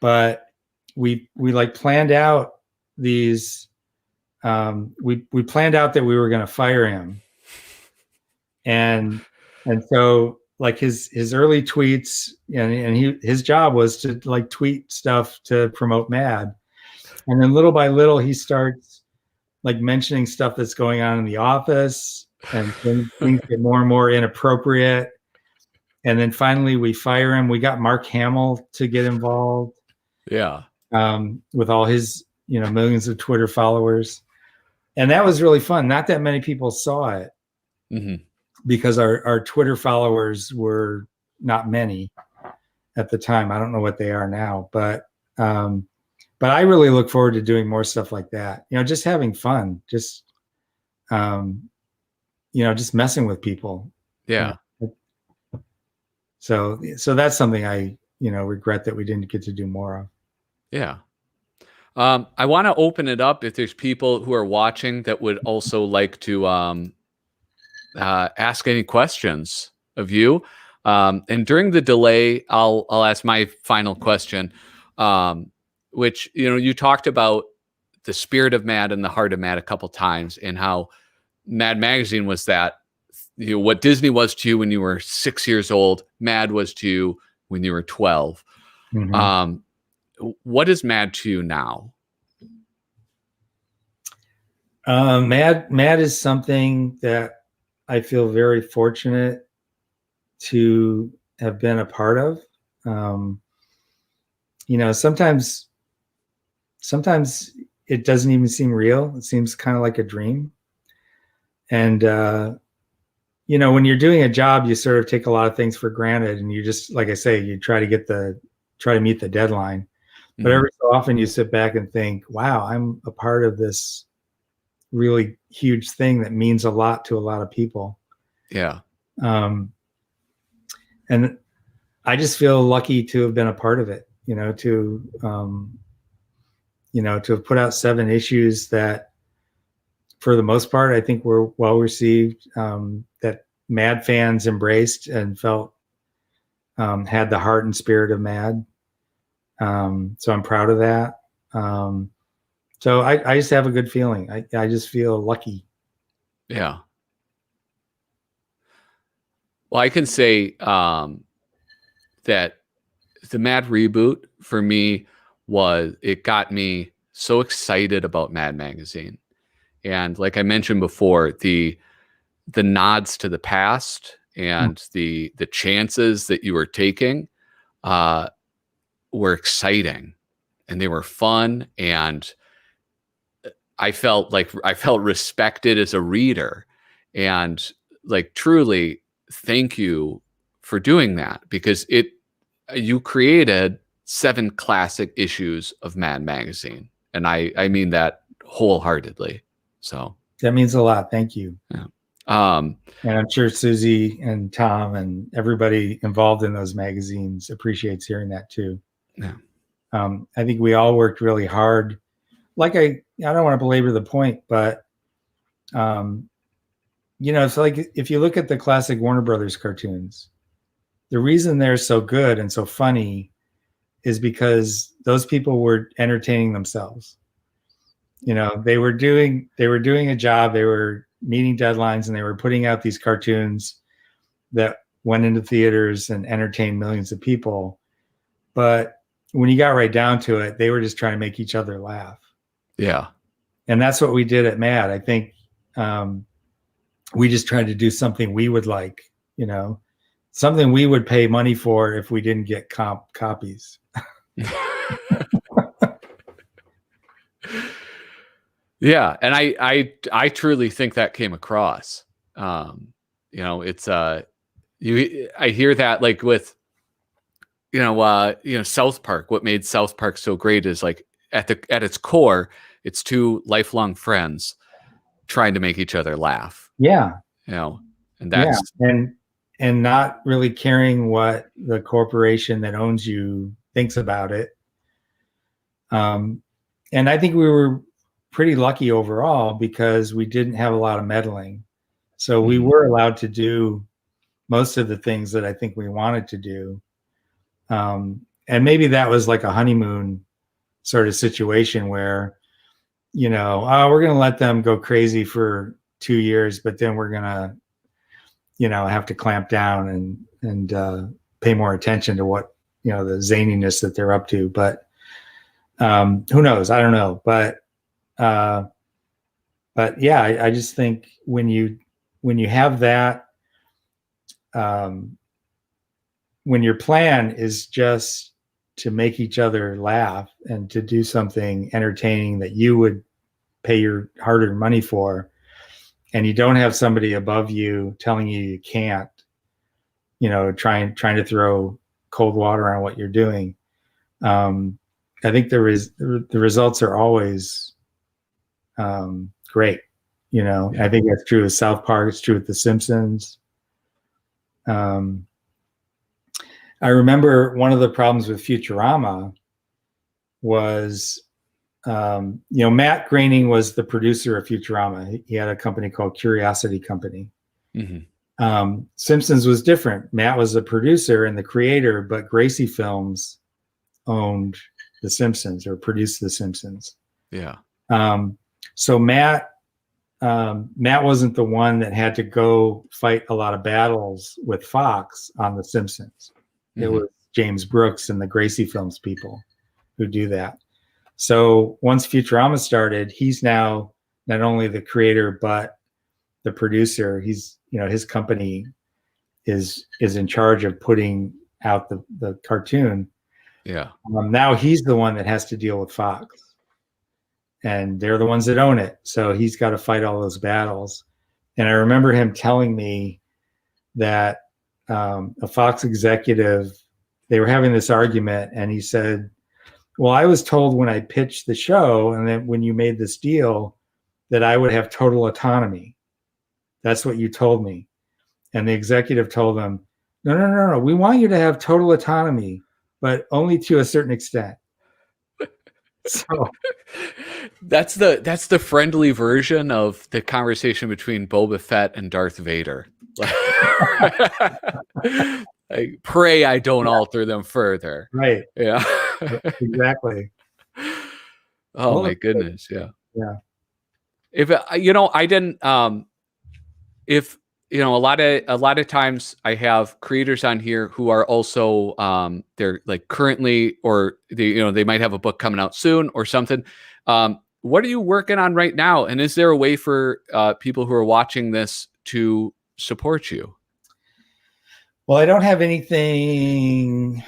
but we like planned out these. We planned out that we were going to fire him, and so like his early tweets, and his job was to like tweet stuff to promote Mad, and then little by little he starts like mentioning stuff that's going on in the office, and things get more and more inappropriate. And then finally we fire him. We got Mark Hamill to get involved. Yeah. With all his, millions of Twitter followers. And that was really fun. Not that many people saw it because our Twitter followers were not many at the time. I don't know what they are now, but I really look forward to doing more stuff like that. Just having fun, just messing with people. Yeah. So that's something I, regret that we didn't get to do more of. Yeah. I want to open it up if there's people who are watching that would also like to ask any questions of you. And during the delay, I'll ask my final question, which, you talked about the spirit of Mad and the heart of Mad a couple times, and how Mad Magazine was that, what Disney was to you when you were 6 years old, Mad was to you when you were 12. What is Mad to you now? Mad is something that I feel very fortunate to have been a part of. Sometimes it doesn't even seem real. It seems kind of like a dream. And, when you're doing a job, you sort of take a lot of things for granted, and you just, like I say, you try to meet the deadline. But every so often you sit back and think, wow, I'm a part of this really huge thing that means a lot to a lot of people. Yeah. And I just feel lucky to have been a part of it, to have put out 7 issues that, for the most part, I think were well received, that Mad fans embraced and felt had the heart and spirit of Mad. So I'm proud of that. So I just have a good feeling. I just feel lucky. Yeah. Well, I can say that the Mad reboot for me it got me so excited about Mad Magazine. And like I mentioned before, the nods to the past and the chances that you were taking were exciting, and they were fun, and I felt respected as a reader, and like truly thank you for doing that, because you created 7 classic issues of Mad Magazine, and I mean that wholeheartedly. So that means a lot. Thank you. yeah. And I'm sure Susie and Tom and everybody involved in those magazines appreciates hearing that too. Yeah. I think we all worked really hard. Like I don't want to belabor the point, but it's like if you look at the classic Warner Brothers cartoons, the reason they're so good and so funny is because those people were entertaining themselves. They were doing a job, they were meeting deadlines, and they were putting out these cartoons that went into theaters and entertained millions of people. But when you got right down to it, they were just trying to make each other laugh. Yeah. And that's what we did at Mad. I think we just tried to do something we would like, something we would pay money for if we didn't get copies. Yeah, and I truly think that came across. It's I hear that like with South Park. What made South Park so great is like at its core, it's 2 lifelong friends trying to make each other laugh. Yeah. And that's and not really caring what the corporation that owns you thinks about it. And I think we were pretty lucky overall because we didn't have a lot of meddling. So we were allowed to do most of the things that I think we wanted to do. And maybe that was like a honeymoon sort of situation where, we're going to let them go crazy for 2 years, but then we're going to, have to clamp down and pay more attention to what, the zaniness that they're up to. But who knows? I don't know. But yeah, I just think when you have that, when your plan is just to make each other laugh and to do something entertaining that you would pay your hard-earned money for, and you don't have somebody above you telling you can't, trying to throw cold water on what you're doing. I think the results are always great. I think that's true with South Park. It's true with The Simpsons. I remember one of the problems with Futurama was, Matt Groening was the producer of Futurama. He had a company called Curiosity Company. Mm-hmm. Simpsons was different. Matt was the producer and the creator, but Gracie Films owned The Simpsons or produced The Simpsons. Yeah. So Matt wasn't the one that had to go fight a lot of battles with Fox on The Simpsons. Mm-hmm. It was James Brooks and the Gracie Films people who do that. So once Futurama started, he's now not only the creator but the producer. He's, his company is in charge of putting out the cartoon. Yeah. Now he's the one that has to deal with Fox, and they're the ones that own it. So he's got to fight all those battles. And I remember him telling me that a Fox executive, they were having this argument, and he said, well, I was told when I pitched the show and then when you made this deal that I would have total autonomy. That's what you told me. And the executive told him, no. We want you to have total autonomy, but only to a certain extent. So that's the friendly version of the conversation between Boba Fett and Darth Vader. Like, pray I don't alter them further. Right. Yeah. Exactly. Oh my goodness. Yeah. Yeah. If I didn't if a lot of times I have creators on here who are also they're like currently, or they might have a book coming out soon or something. what are you working on right now? And is there a way for people who are watching this to support you? Well, I don't have anything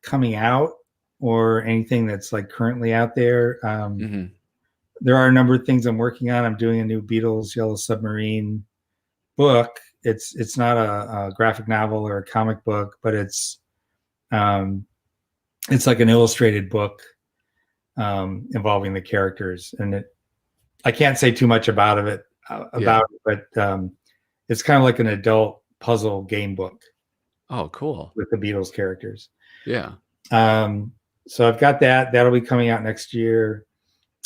coming out or anything that's like currently out there. There are a number of things I'm working on. I'm doing a new Beatles Yellow Submarine book. It's not a graphic novel or a comic book, but it's like an illustrated book involving the characters. And I can't say too much about it, but it's kind of like an adult puzzle game book. Oh, cool. With the Beatles characters. Yeah. So I've got that. That'll be coming out next year.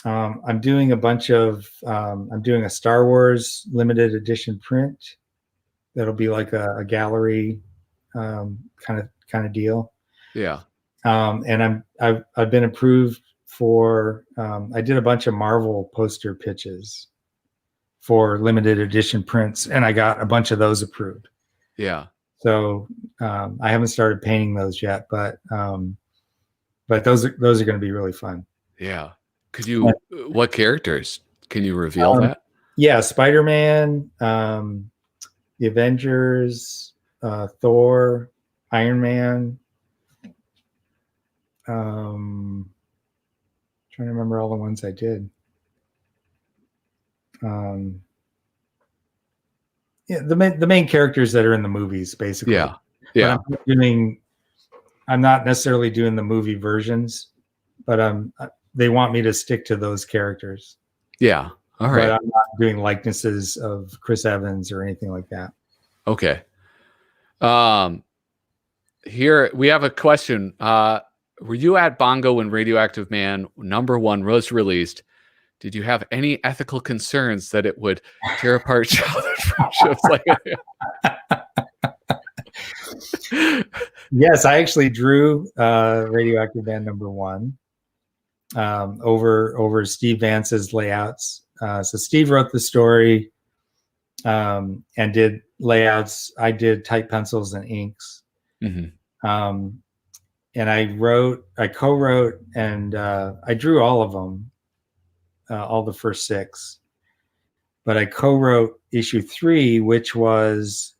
I'm doing I'm doing a Star Wars limited edition print. That'll be like a gallery kind of deal. Yeah. And I've been approved for, I did a bunch of Marvel poster pitches for limited edition prints, and I got a bunch of those approved. Yeah. So I haven't started painting those yet, but those are going to be really fun. Yeah. What characters? Can you reveal that? Yeah, Spider-Man, the Avengers, Thor, Iron Man. Trying to remember all the ones I did. Yeah, the main characters that are in the movies, basically. Yeah. Yeah. But I'm not necessarily doing the movie versions, but they want me to stick to those characters. Yeah. All right. But I'm not doing likenesses of Chris Evans or anything like that. Okay. Here we have a question. Were you at Bongo when Radioactive Man #1 was released? Did you have any ethical concerns that it would tear apart childhood friendships? Yes, I actually drew Radioactive Man #1 over Steve Vance's layouts. So Steve wrote the story and did layouts. I did type pencils and inks. Mm-hmm. And I co-wrote, and I drew all of them, all the first 6. But I co-wrote issue 3, which was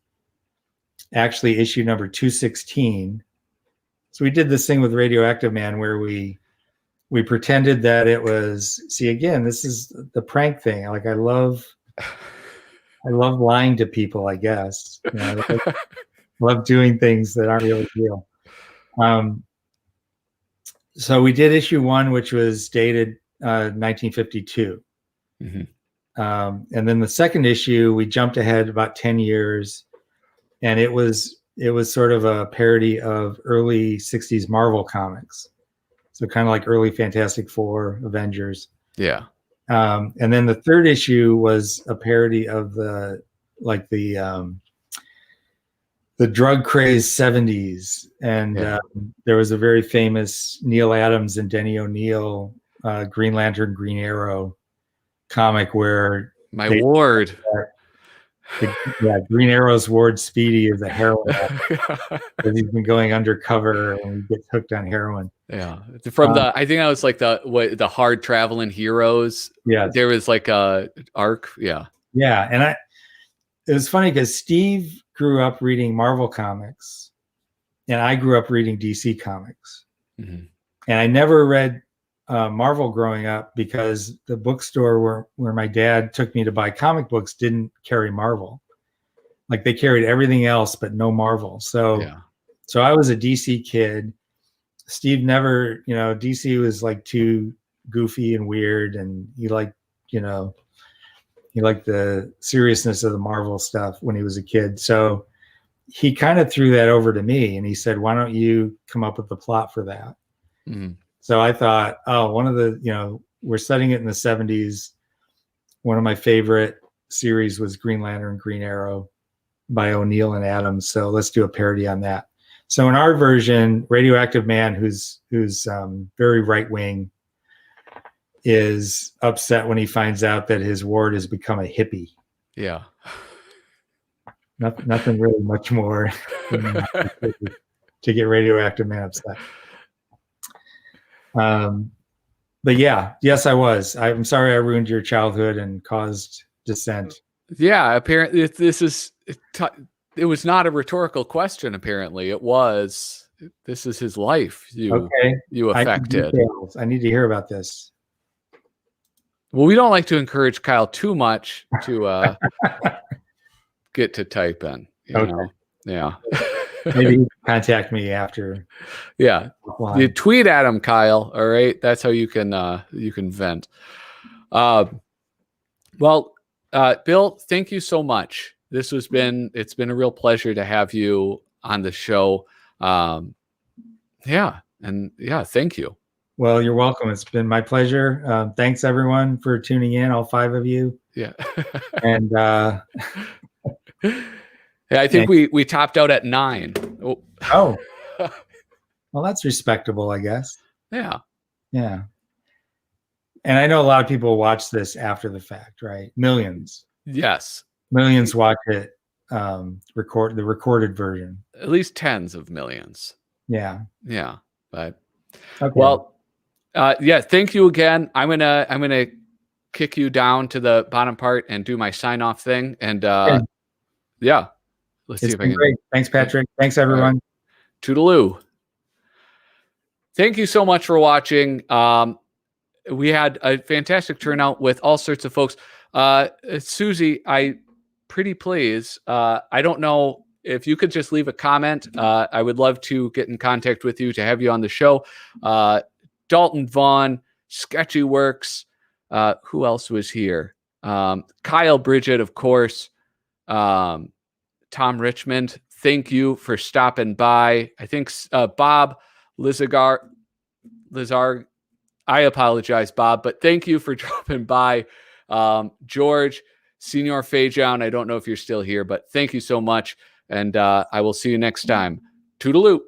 actually issue number 216. So we did this thing with Radioactive Man where we pretended that it was, see, again, this is the prank thing. Like I love lying to people, I guess. You know, I love doing things that aren't really real. So we did issue 1, which was dated 1952. Mm-hmm. And then the second issue, we jumped ahead about 10 years, and it was sort of a parody of early 60s Marvel comics. So kind of like early Fantastic Four, Avengers. Yeah. And then the third issue was a parody of the drug crazed 70s. And there was a very famous Neil Adams and Denny O'Neil Green Lantern, Green Arrow comic where Ward. Green Arrow's Ward Speedy is a heroin because he's been going undercover and he gets hooked on heroin. Yeah, from I think that was like the hard traveling heroes. Yeah, there was like a arc. Yeah, and it was funny because Steve grew up reading Marvel comics, and I grew up reading DC comics. Mm-hmm. And I never read Marvel growing up because the bookstore where my dad took me to buy comic books didn't carry Marvel. Like they carried everything else, but no Marvel. So I was a DC kid. Steve never, DC was like too goofy and weird. And he liked the seriousness of the Marvel stuff when he was a kid. So he kind of threw that over to me and he said, why don't you come up with the plot for that? Mm-hmm. So I thought, one of the, we're setting it in the 70s. One of my favorite series was Green Lantern, Green Arrow by O'Neil and Adams. So let's do a parody on that. So in our version, Radioactive Man, who's very right wing, is upset when he finds out that his ward has become a hippie. Yeah. Nothing really much more to get Radioactive Man upset. But yeah, yes, I was. I'm sorry I ruined your childhood and caused dissent. Yeah, apparently it was not a rhetorical question. Apparently, it was. This is his life. You affected. I need to hear about this. Well, we don't like to encourage Kyle too much to get to type in. You know? Yeah. Maybe contact me after. Yeah. You tweet at him, Kyle. All right. That's how you can vent. Well, Bill, thank you so much. It's been a real pleasure to have you on the show. Yeah. And yeah, thank you. Well, you're welcome. It's been my pleasure. Thanks everyone for tuning in, all 5 of you. Yeah. And yeah, I think we topped out at 9. Oh. Well, that's respectable, I guess. Yeah. Yeah. And I know a lot of people watch this after the fact, right? Millions. Yes. Millions watch it, the recorded version. At least tens of millions. Yeah. Yeah. But okay. Well, yeah, thank you again. I'm gonna kick you down to the bottom part and do my sign off thing. And yeah. Let's see if I can. Great. Thanks, Patrick. Thanks everyone. Right. Toodaloo. Thank you so much for watching. We had a fantastic turnout with all sorts of folks. Susie, pretty please. I don't know if you could just leave a comment. I would love to get in contact with you to have you on the show. Dalton Vaughn, Sketchy Works. Who else was here? Kyle Bridget, of course. Tom Richmond. Thank you for stopping by. I think Bob Lizard. I apologize, Bob, but thank you for dropping by. George, Senior Fajon, I don't know if you're still here, but thank you so much. And I will see you next time. Toodaloo.